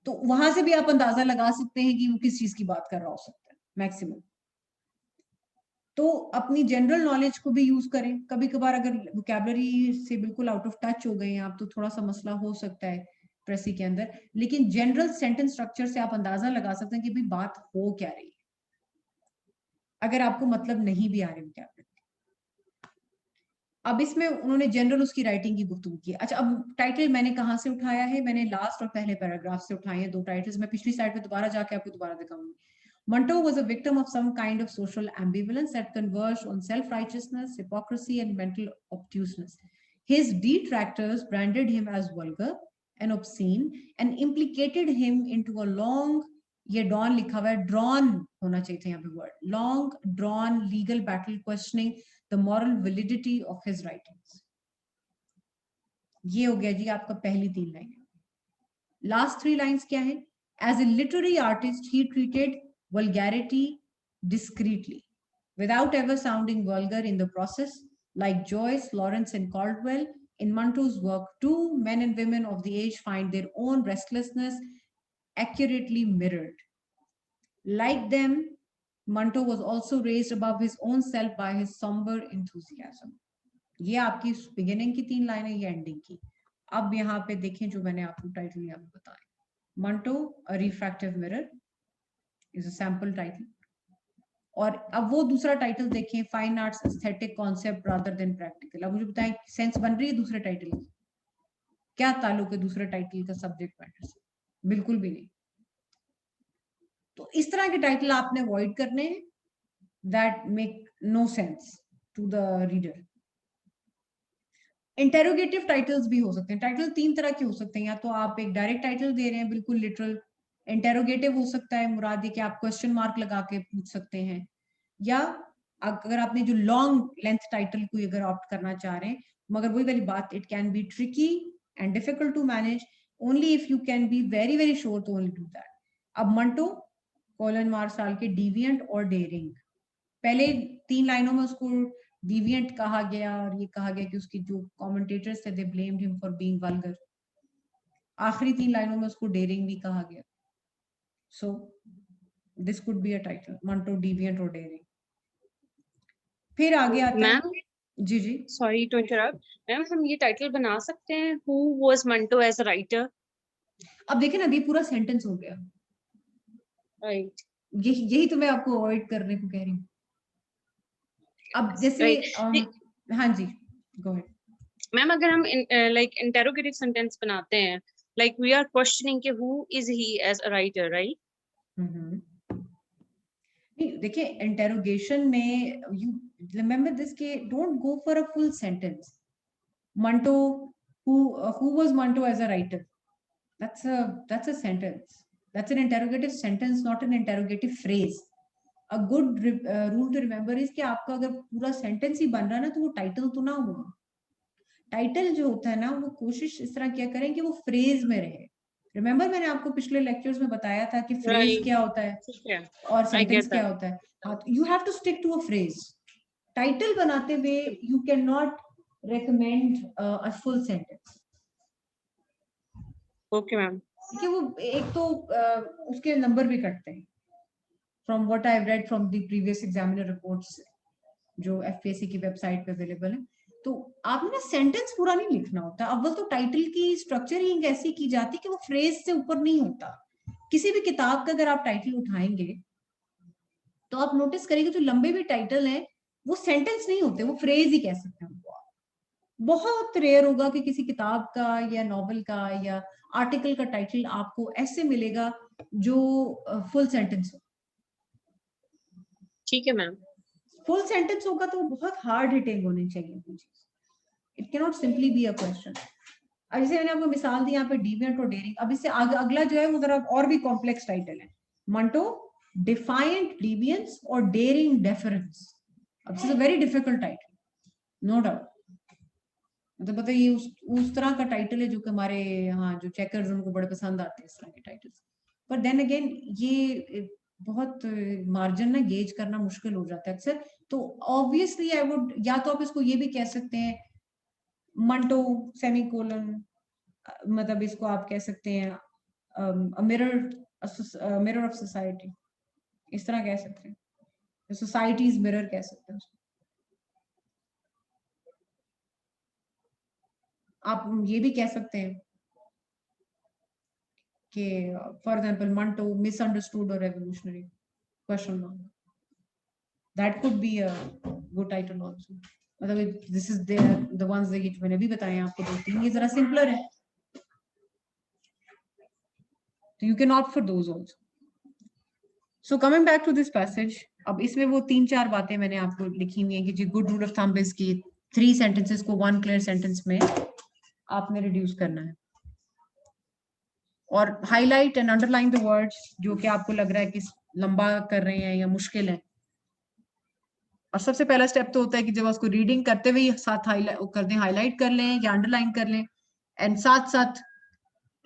तो वहां से भी आप अंदाजा लगा सकते हैं कि वो किस चीज की बात कर रहा हो सकता है मैक्सिमम। तो अपनी जनरल नॉलेज को भी यूज करें। कभी कभार अगर वोकैबुलरी से बिल्कुल आउट ऑफ टच हो गए हैं आप, तो थोड़ा सा मसला हो सकता है प्रेसी के अंदर, लेकिन जनरल सेंटेंस स्ट्रक्चर से आप अंदाजा लगा सकते हैं कि भाई बात हो क्या रही है, अगर आपको मतलब नहीं भी आ रही वोकैबुलरी। अब इसमें उन्होंने जनरल उसकी राइटिंग की गुफ्तगू की। अच्छा, अब टाइटल मैंने कहाँ से उठाया है? मैंने लास्ट और पहले पैराग्राफ से उठाए हैं दो टाइटल्स। मैं पिछली स्लाइड पे दोबारा जाके आपको दोबारा दिखाऊंगी। Manto was a victim of some kind of social ambivalence that converged on self-righteousness, hypocrisy, and mental obtuseness. His detractors branded him as vulgar and obscene and implicated him into a long, ये drawn लिखा हुआ है, drawn होना चाहिए था यहाँ पे word, long drawn legal battle questioning the moral validity of his writings। ये हो गया जी आपका पहली 3 लाइन। लास्ट 3 लाइंस क्या है? As a literary artist, he treated vulgarity discreetly, without ever sounding vulgar in the process. Like Joyce, Lawrence, and Caldwell, in Manto's work, two men and women of the age find their own restlessness accurately mirrored. Like them, Manto was also raised above his own self by his somber enthusiasm। ये आपकी beginning की 3 line है, ये ending की। अब यहाँ पे देखें जो मैंने आपको टाइटल यहाँ पे बताया, Manto, a refractive mirror is a sample title। और अब वो दूसरा टाइटल देखें, fine arts aesthetic concept rather than practical. अब मुझे बताएं सेंस बन रही है दूसरे टाइटल की? क्या ताल्लुक है दूसरे टाइटल का सब्जेक्ट मैटर से? बिल्कुल भी नहीं। तो इस तरह के टाइटल आपने अवॉइड करने हैं, that make no sense to the reader. Interrogative titles भी हो सकते हैं। टाइटल 3 तरह के हो सकते हैं, या तो आप एक डायरेक्ट टाइटल दे रहे हैं बिल्कुल लिटरल। इंटेरोगेटिव हो सकता है, मुराद ये कि आप क्वेश्चन मार्क लगा के पूछ सकते हैं, या अगर आपने जो लॉन्ग लेंथ टाइटल को अगर ऑप्ट करना चाह रहे हैं, मगर वही वाली बात, it can be tricky and difficult to manage, only if you can be very very sure to only do that. अब मंटो कोलन मार्शल के डिविएंट और डेयरिंग, पहले 3 लाइनों में उसको डिविएंट कहा गया और ये कहा गया कि उसकी जो कमेंटेटर्स थे they blamed him for being vulgar. आखिरी 3 लाइनों में उसको डेयरिंग भी कहा गया। So this could be a title, Manto deviant और डेयरिंग। फिर आगे आता है, मैम जी जी सॉरी टू इंटरप्ट मैम, हम ये टाइटल बना सकते हैं who was Manto as a writer? अब देखें ना, अभी पूरा सेंटेंस हो गया। राइट यही तो मैं आपको अवॉइड करने को कह रही हूँ। अब जैसे राइट हाँ जी, गो अहेड। मैम, अगर हम लाइक इंटेरोगेटिव सेंटेंस बनाते हैं, लाइक वी आर क्वेश्चनिंग कि who is he as a writer, right? नहीं, देखिए इंटेरोगेशन में यू रिमेम्बर दिस के don't go for a full sentence. Manto, who was Manto as a writer? That's a sentence. That's an interrogative sentence, not an interrogative phrase. A good rule to remember is कि आपका अगर पूरा sentence ही बन रहा है ना, तो वो टाइटल तो ना हो। टाइटल जो होता है ना, वो कोशिश इस तरह क्या करें कि वो फ्रेज में रहे। रिमेम्बर मैंने आपको पिछले लेक्चर्स में बताया था कि फ्रेज Right. क्या होता है ठीक है, और आई सेंटेंस गेट क्या दैट। होता है। हाँ, you have to stick to a phrase. Title बनाते हुए you can not recommend a full sentence। Okay, ma'am. कि वो एक तो उसके नंबर भी कटते हैं from what I read from the previous examiner reports जो एफपीएससी की वेबसाइट पे अवेलेबल है। तो आपने ना सेंटेंस पूरा नहीं लिखना होता। अव्वल तो टाइटल की स्ट्रक्चरिंग ऐसी की जाती कि वो फ्रेज से ऊपर नहीं होता। किसी भी किताब का अगर आप टाइटल उठाएंगे तो आप नोटिस करेंगे जो लंबे भी टाइटल हैं वो सेंटेंस नहीं होते, वो फ्रेज ही कह सकते हैं उनको आप। बहुत रेयर होगा कि किसी किताब का या नॉवल का या आर्टिकल का टाइटल आपको ऐसे मिलेगा जो फुल सेंटेंस हो। ठीक है मैम। फुल सेंटेंस होगा तो बहुत हार्ड हिटिंग होनी चाहिए वो चीज। It can not simply be a question. अब जैसे मैंने आपको मिसाल दी यहाँ पे डिविएंट और डेयरिंग। अब इससे अगला जो है वो जरा और भी कॉम्प्लेक्स टाइटल है। मंटो डिफाइंट डिविएंस और डेयरिंग डेफरेंस। अब this is a very difficult title, no doubt. मतलब पता है ये उस तरह का टाइटल है जो कि हमारे यहाँ जो चेकर्स उनको बड़े पसंद आते हैं इस तरह के टाइटल्स। पर देन अगेन ये बहुत मार्जिन ना गेज करना मुश्किल हो जाता है अक्सर। तो ऑब्वियसली आई वुड, या तो आप इसको ये भी कह सकते हैं मंटो सेमीकोलन, मतलब इसको आप कह सकते हैं मिरर ऑफ सोसाइटी, इस तरह कह सकते हैं। सोसाइटीज मिरर कह सकते हैं उसको। आप ये भी कह सकते हैं कि फॉर एग्जाम्पल मंटो मिसअंडरस्टूड और revolutionary question mark, that could be a good title also. मतलब this is the ones that मैंने भी बताए आपको दो तीन, ये जरा सिंपलर है तो you can opt for those also. So coming back to this passage, अब इसमें वो तीन चार बातें मैंने आपको लिखी हुई है कि जी good rule of thumb is की 3 सेंटेंसेस को 1 क्लियर सेंटेंस में आपने रिड्यूस करना है। और highlight and underline the words जो कि आपको लग रहा है कि लंबा कर रहे हैं या मुश्किल है। और सबसे पहला स्टेप तो होता है कि जब उसको रीडिंग करते हुए साथ हाईलाइट कर दें, हाईलाइट कर लें या अंडरलाइन कर लें, एंड साथ साथ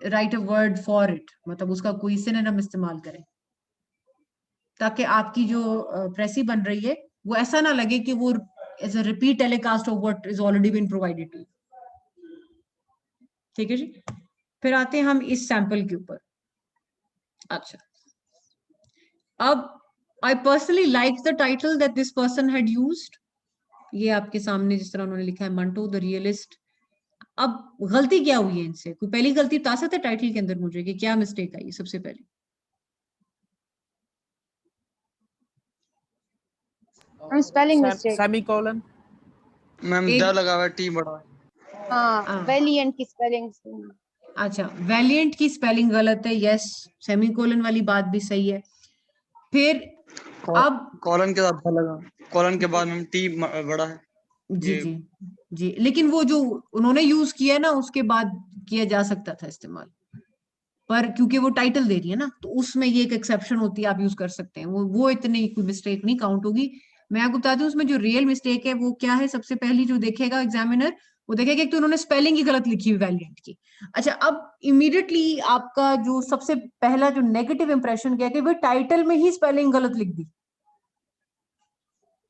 right a word for it, मतलब उसका कोई सिनोनिम इस्तेमाल करें ताकि आपकी जो प्रेसी बन रही है वो ऐसा ना लगे कि वो as a repeat telecast of what is already been provided to. ठीक है जी। फिर आते हैं हम इस सैंपल के ऊपर। अच्छा, अब I personally like the title that this person had used. ये आपके सामने जिस तरह उन्होंने लिखा है मंटो द रियलिस्ट। अब गलती क्या हुई है इनसे? कोई पहली गलती बता सकते है टाइटल के अंदर मुझे कि क्या मिस्टेक आई सबसे पहले? Spelling mistake. Semicolon. Ma'am the लगा हुआ है, टी बड़ा है। हाँ, वेलिएंट की स्पेलिंग। अच्छा, वैलिएंट की स्पेलिंग गलत है, यस। सेमीकोलन वाली बात भी सही है। फिर अब कॉलन के साथ द लगा, कॉलन के बाद मैम टी बड़ा है। जी जी जी, लेकिन वो जो उन्होंने यूज किया ना उसके बाद किया जा सकता था इस्तेमाल, पर क्योंकि वो टाइटल दे रही है ना तो उसमें ये एक एक्सेप्शन होती है, आप यूज कर सकते हैं। वो इतनी कोई मिस्टेक नहीं काउंट होगी। मैं आपको बता दूं उसमें जो रियल मिस्टेक है वो क्या है। सबसे पहली जो देखेगा एग्जामिनर, वो देखेगा एक तो उन्होंने स्पेलिंग ही गलत लिखी हुई वैलिएंट की। अच्छा, अब इमीडिएटली आपका जो सबसे पहला जो नेगेटिव इंप्रेशन क्या है कि वो टाइटल में ही स्पेलिंग गलत लिख दी।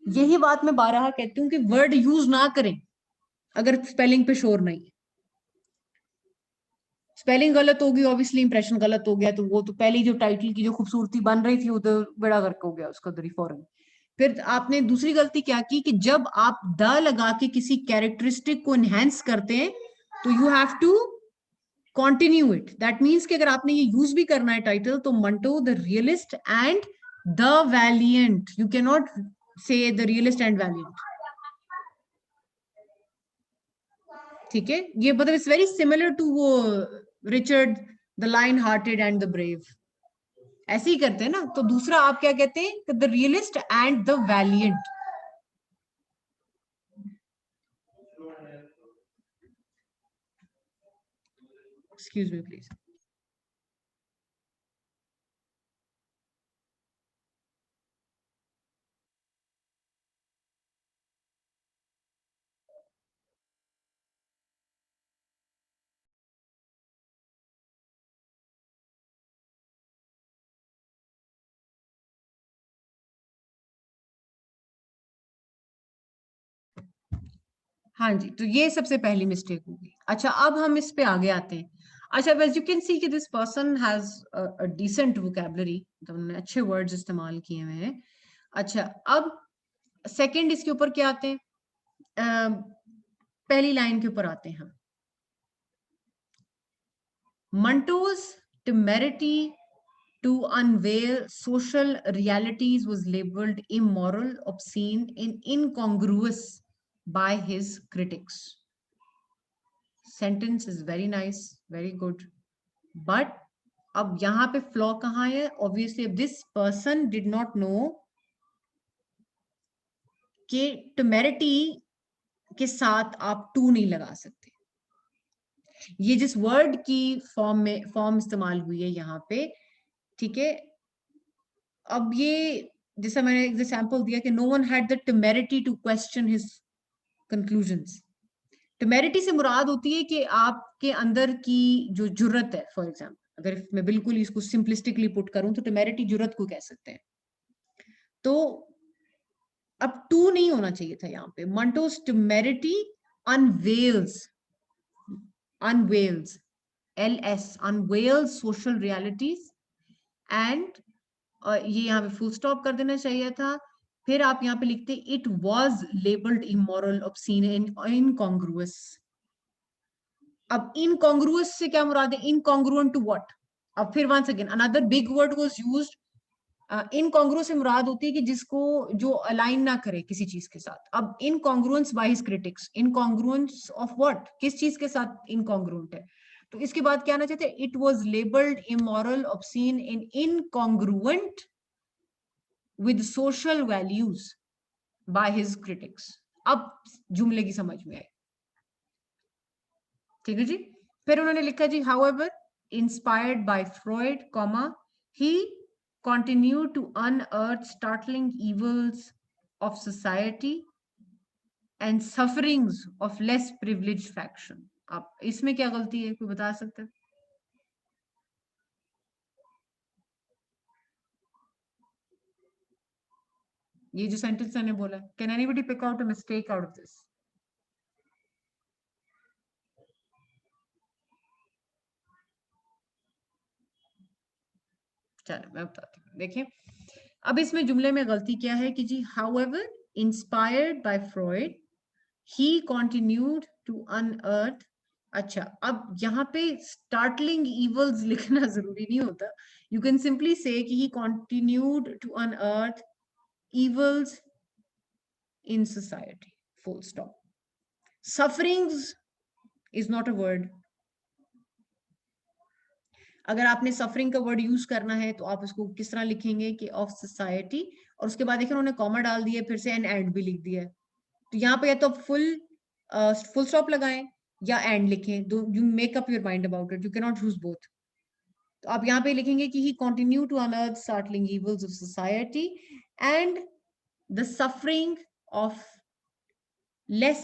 यही बात मैं बारहा कहती हूँ कि वर्ड यूज ना करें अगर स्पेलिंग पे श्योर नहीं है। स्पेलिंग गलत होगी, ऑब्वियसली इंप्रेशन गलत हो गया, तो वो तो पहली जो टाइटल की जो खूबसूरती बन रही थी वो तो बड़ा गर्क हो गया उसका तो फौरन। फिर आपने दूसरी गलती क्या की कि जब आप द लगा के किसी कैरेक्टरिस्टिक को एनहेंस करते हैं तो you have to continue it. That means कि अगर आपने ये यूज भी करना है टाइटल तो Manto the realist and the Valiant, you can not से द रियलिस्ट एंड वैलिएंट। ठीक है, ये मतलब इट्स वेरी सिमिलर टू वो Richard the lionhearted and the brave, ऐसे ही करते हैं ना। तो दूसरा आप क्या कहते हैं, the realist and the Valiant. Excuse me please. हाँ जी, तो ये सबसे पहली मिस्टेक होगी। अच्छा, अब हम इस पे आगे आते हैं। अच्छा, as you can see कि this person has a decent vocabulary, तो उन्होंने अच्छे words इस्तेमाल किए हुए हैं. अच्छा, अब सेकंड इसके ऊपर क्या आते हैं? पहली लाइन के ऊपर आते हैं हम. Manto's temerity to unveil social realities was labeled immoral, obscene, and incongruous by his critics. Sentence is very nice, very good. But अब यहाँ पे flaw कहाँ है? Obviously, this person did not know कि temerity के साथ आप to नहीं लगा सकते. ये जिस वर्ड की फॉर्म इस्तेमाल हुई है यहाँ पे, ठीक है. अब ये जैसा मैंने एग्जांपल दिया कि no one had the temerity to question his conclusions. Temerity से मुराद होती है कि आपके अंदर की जो जुर्रत है. फॉर एग्जांपल, अगर मैं बिल्कुल इसको सिंपलिस्टिकली पुट करूं तो टेमेरिटी जुर्रत को कह सकते हैं. तो अब टू नहीं होना चाहिए था यहाँ पे. मंटोस temerity unveils LS unveils social realities and ये यहाँ पे फुल स्टॉप कर देना चाहिए था. फिर आप यहाँ पे लिखते it was labelled immoral, obscene and incongruous. अब इनकॉन्ग्रुअस से क्या मुराद है? Incongruent to what? अब फिर once again another big word was used. Incongruous से मुराद होती है कि जिसको जो अलाइन ना करे किसी चीज के साथ. अब incongruence by his critics, incongruence of what? किस चीज के साथ इनकॉन्ग्रुएंट है? तो इसके बाद क्या आना चाहते हैं? It was labelled immoral, obscene and incongruent with social values by his critics. अब जुमले की समझ में आए. ठीक है जी. फिर उन्होंने लिखा जी, however, inspired by Freud, he continued to unearth startling evils of society and sufferings of less privileged faction. अब इसमें क्या गलती है? कोई बता सकता है? ये जो सेंटेंस मैंने बोला, can anybody pick out a mistake out of this? चलो मैं बताती हूँ. देखिए, अब इसमें जुमले में गलती क्या है कि जी, however, inspired by Freud, he continued to unearth. अच्छा, अब यहाँ पे startling evils लिखना जरूरी नहीं होता. You can simply say कि he continued to unearth evils in society. Full stop. Sufferings is not a word. अगर आपने सफरिंग का वर्ड यूज करना है तो आप उसको किस तरह लिखेंगे कि ऑफ सोसाइटी, और उसके बाद देखिए उन्होंने कॉमा डाल दिया, फिर से एंड भी लिख दिया. तो यहाँ पे या तो फुल स्टॉप लगाएं या एंड लिखें. You make up your mind about it. You can not use both. तो आप यहाँ पे लिखेंगे कि he continue to unearth startling evils of society and the suffering of less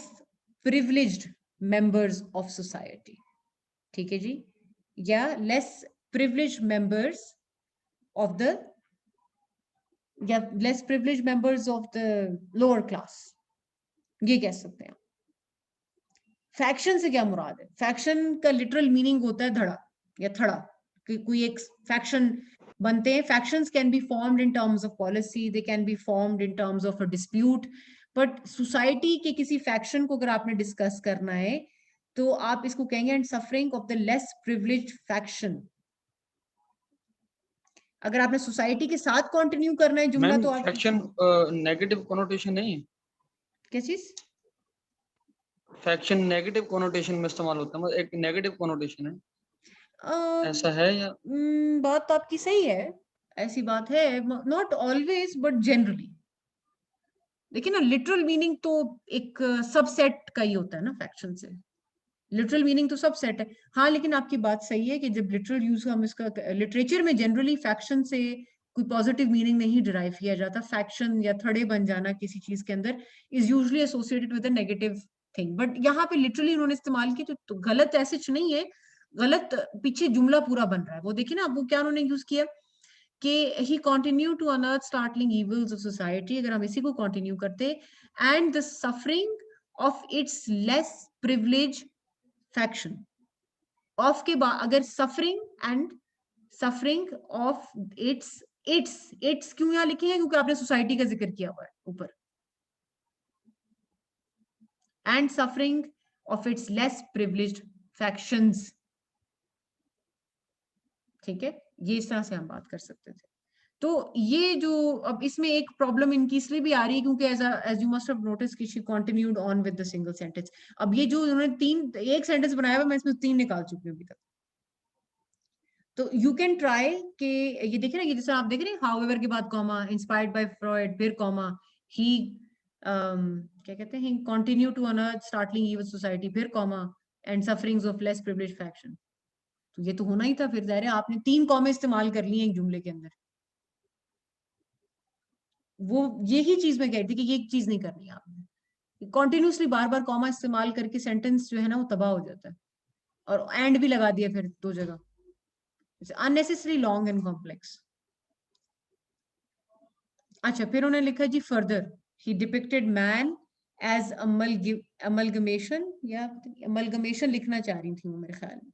privileged members of society. ठीक है जी. या less privileged members of the lower class, ये कह सकते हैं. फैक्शन से क्या मुराद है? फैक्शन का लिटरल मीनिंग होता है धड़ा या थड़ा. कोई एक फैक्शन बनते हैं. Factions can be formed in terms of policy, they can be formed in terms of a dispute. But society के किसी फैक्शन को अगर आपने डिस्कस करना है तो आप इसको कहेंगे and suffering of the less privileged faction. अगर आपने सोसाइटी के साथ कंटिन्यू करना है जुमला तो फैक्शन नेगेटिव कोनोटेशन नहीं. क्या चीज? फैक्शन नेगेटिव कोनोटेशन में इस्तेमाल होता है, मतलब एक नेगेटिव कोनोटेशन है. ऐसा है या? बात तो आपकी सही है, ऐसी बात है. Not always but generally. देखिए ना, लिटरल मीनिंग तो एक सबसेट का ही होता है ना फैक्शन से. लिटरल मीनिंग तो सबसेट है. हाँ, लेकिन आपकी बात सही है कि जब लिटरल यूज हम इसका लिटरेचर में जनरली फैक्शन से कोई पॉजिटिव मीनिंग नहीं डिराइव किया जाता. फैक्शन या थड़े बन जाना किसी चीज के अंदर is usually associated with a negative thing. But यहाँ पे लिटरली उन्होंने इस्तेमाल की तो गलत ऐसे नहीं है. गलत पीछे जुमला पूरा बन रहा है. वो देखिए ना, वो क्या उन्होंने यूज किया कि he continued to unearth startling evils of society. अगर हम इसी को कंटिन्यू करते, and the suffering of its less privileged faction. Of के बाद अगर suffering and suffering of its क्यों यहाँ लिखे हैं, क्योंकि आपने सोसाइटी का जिक्र किया हुआ है ऊपर, and suffering of its less privileged factions. ठीक है, ये इस तरह से हम बात कर सकते थे। तो ये जो अब इसमें एक प्रॉब्लम इनकी इसलिए भी आ रही है क्योंकि as you must have notice कि she continued on with the single sentence. अब ये जो उन्होंने एक सेंटेंस बनाया हुआ, मैं इसमें 3 निकाल चुकी हूँ अभी तक। तो यू कैन ट्राई कि ये देखे ना, ये जैसे आप देख रहे हैं हाउएवर के बाद कॉमा, इंस्पायर्ड बाय फ्रॉइड, फिर कॉमा, ही क्या कहते हैं, continue to another startling even society, फिर comma, and sufferings of less privileged faction. तो ये तो होना ही था, फिर जाहिर है आपने 3 कॉमे इस्तेमाल कर लिए एक जुमले के अंदर। वो यही चीज मैं कह रही थी कि ये चीज नहीं करनी आपने, कॉन्टिन्यूसली बार बार कॉमा इस्तेमाल करके सेंटेंस जो है ना वो तबाह हो जाता है। और एंड भी लगा दिया फिर 2 जगह, अननेसेसरी लॉन्ग एंड कॉम्प्लेक्स। अच्छा, फिर उन्होंने लिखा जी फर्दर, ही डिपिक्टेड मैन एज अमलगमेशन, या अमलगमेशन लिखना चाह रही थी वो मेरे ख्याल में।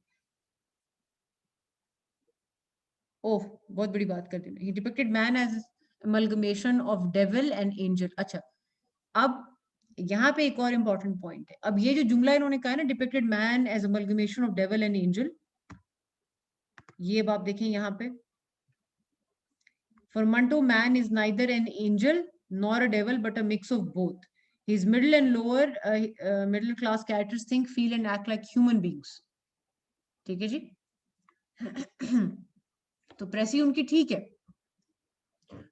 ओह, बहुत बड़ी बात कर दी। He depicted man as amalgamation of devil and angel. अच्छा, अब यहाँ पे एक और इंपॉर्टेंट पॉइंट है। अब ये जो जुमला इन्होंने कहा है ना, depicted man as amalgamation of devil and angel, ये अब आप देखें यहाँ पे, For Manto, man is neither an angel nor a devil, but a mix of both. His middle and lower middle class characters think, feel and act like human beings. ठीक है जी। तो प्रेसी उनकी ठीक है,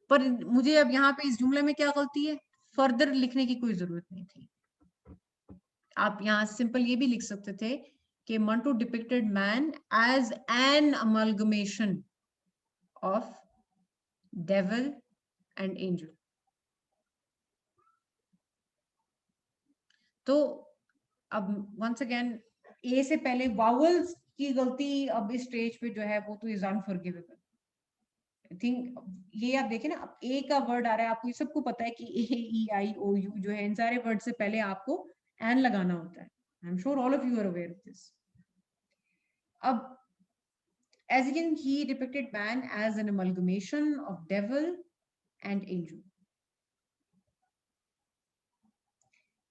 पर मुझे अब यहाँ पे इस जुमले में क्या गलती है, फर्दर लिखने की कोई जरूरत नहीं थी। आप यहाँ सिंपल ये भी लिख सकते थे कि Manto depicted man as an amalgamation of devil and angel. तो अब वंस अगेन, ए से पहले वावल्स की गलती अब इस स्टेज पे जो है वो तो इज अनफॉरगिवेबल। आई थिंक ये आप देखें ना, अब ए का वर्ड आ रहा है, आपको ये सबको पता है कि ए ई आई ओ यू जो है, इन सारे वर्ड से पहले आपको एन लगाना होता है। I am sure all of you are aware of this. अब as again, he depicted man as an amalgamation of devil and angel.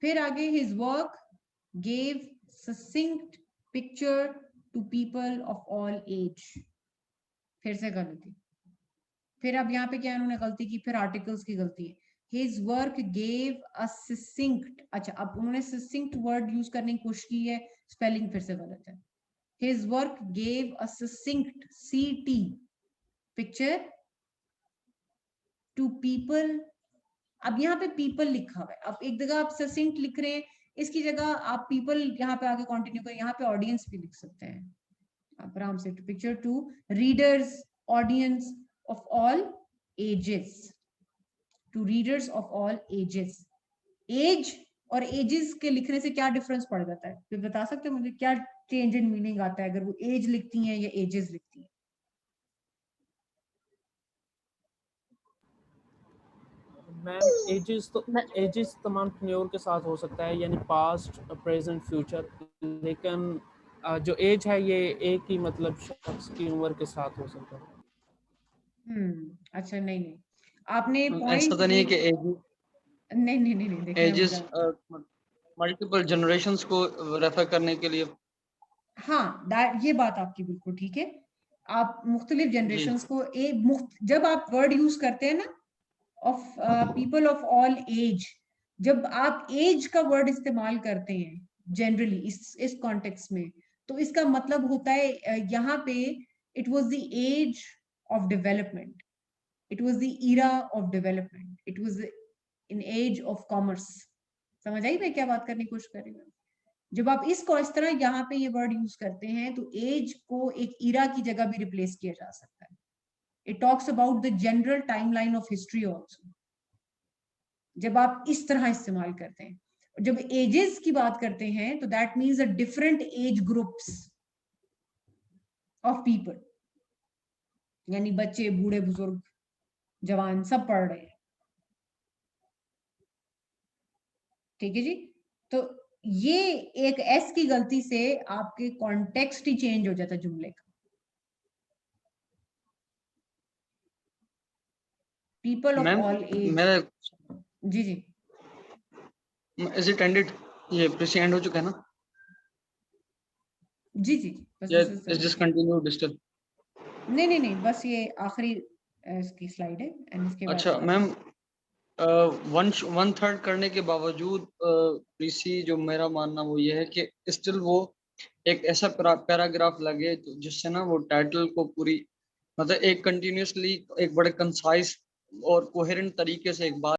फिर आगे, his work gave succinct picture to people of all age. फिर से गलती। फिर अब यहाँ पे क्या इन्होंने गलती की, फिर आर्टिकल्स की गलती है। His work gave a succinct, अच्छा अब उन्होंने succinct वर्ड यूज करने की कोशिश की है, स्पेलिंग फिर से गलत है। His work gave a succinct CT picture to people। अब यहाँ पे people लिखा हुआ है, अब एक जगह आप succinct लिख रहे हैं, इसकी जगह आप people यहाँ पे आगे कंटिन्यू करें, यहाँ पे ऑडियंस भी लिख सकते हैं आप आराम से। To picture to readers, audience of all ages, to readers of all ages. Age और एजेस के लिखने से क्या डिफरेंस पड़ जाता है, तो बता सकते हैं मुझे, क्या चेंज इन मीनिंग आता है अगर वो एज लिखती हैं या एजेस लिखती हैं? मैम एजेस तमाम टेन्योर के साथ हो सकता है, यानी पास्ट, प्रेजेंट, फ्यूचर, लेकिन जो एज है ये एक ही मतलब शख्स की उम्र के साथ हो सकता है। अच्छा, नहीं आपने पॉइंट ऐसा तो नहीं है कि नहीं एजेस मल्टीपल जनरेशंस को रेफर करने के लिए। हाँ, ये बात आपकी बिल्कुल ठीक है। आप मुख्तलिफ जनरेशंस को जब आप वर्ड यूज करते हैं ना, of people of all age, जब आप एज का वर्ड इस्तेमाल करते हैं जनरली इस कॉन्टेक्स्ट में, तो इसका मतलब होता है यहाँ पे it was the age of development, it was the era of development, it was in age of commerce. समझ आई मैं क्या बात करने की कोशिश कर रही हूँ? जब आप इसको इस तरह यहाँ पे ये वर्ड यूज करते हैं तो एज को एक ईरा की जगह भी रिप्लेस किया जा सकता है। It talks about the general timeline of history also, जब आप इस तरह इस्तेमाल करते हैं। जब एजेस की बात करते हैं तो that means a different age groups of people, यानी बच्चे, बूढ़े, बुजुर्ग, जवान सब पढ़ रहे हैं। ठीक है जी। तो ये एक एस की गलती से आपके कॉन्टेक्स्ट ही चेंज हो जाता है जुमले का। People of ma'am all age. मेरा जी जी इज इट एंडेड, ये प्रीसी एंड हो चुका है ना, जी जी बस या this is is this continue digital? नहीं नहीं नहीं, बस ये आखिरी इसकी स्लाइड है एंड इसके बाद अच्छा मैम, वन थर्ड करने के बावजूद प्रीसी जो मेरा मानना वो ये है कि स्टिल वो एक ऐसा पैराग्राफ लगे जिससे ना वो टाइटल को पूरी मतलब एक कंटिन्यूअसली एक बड़े कंसाइज और कोहेरेंट तरीके से एक बात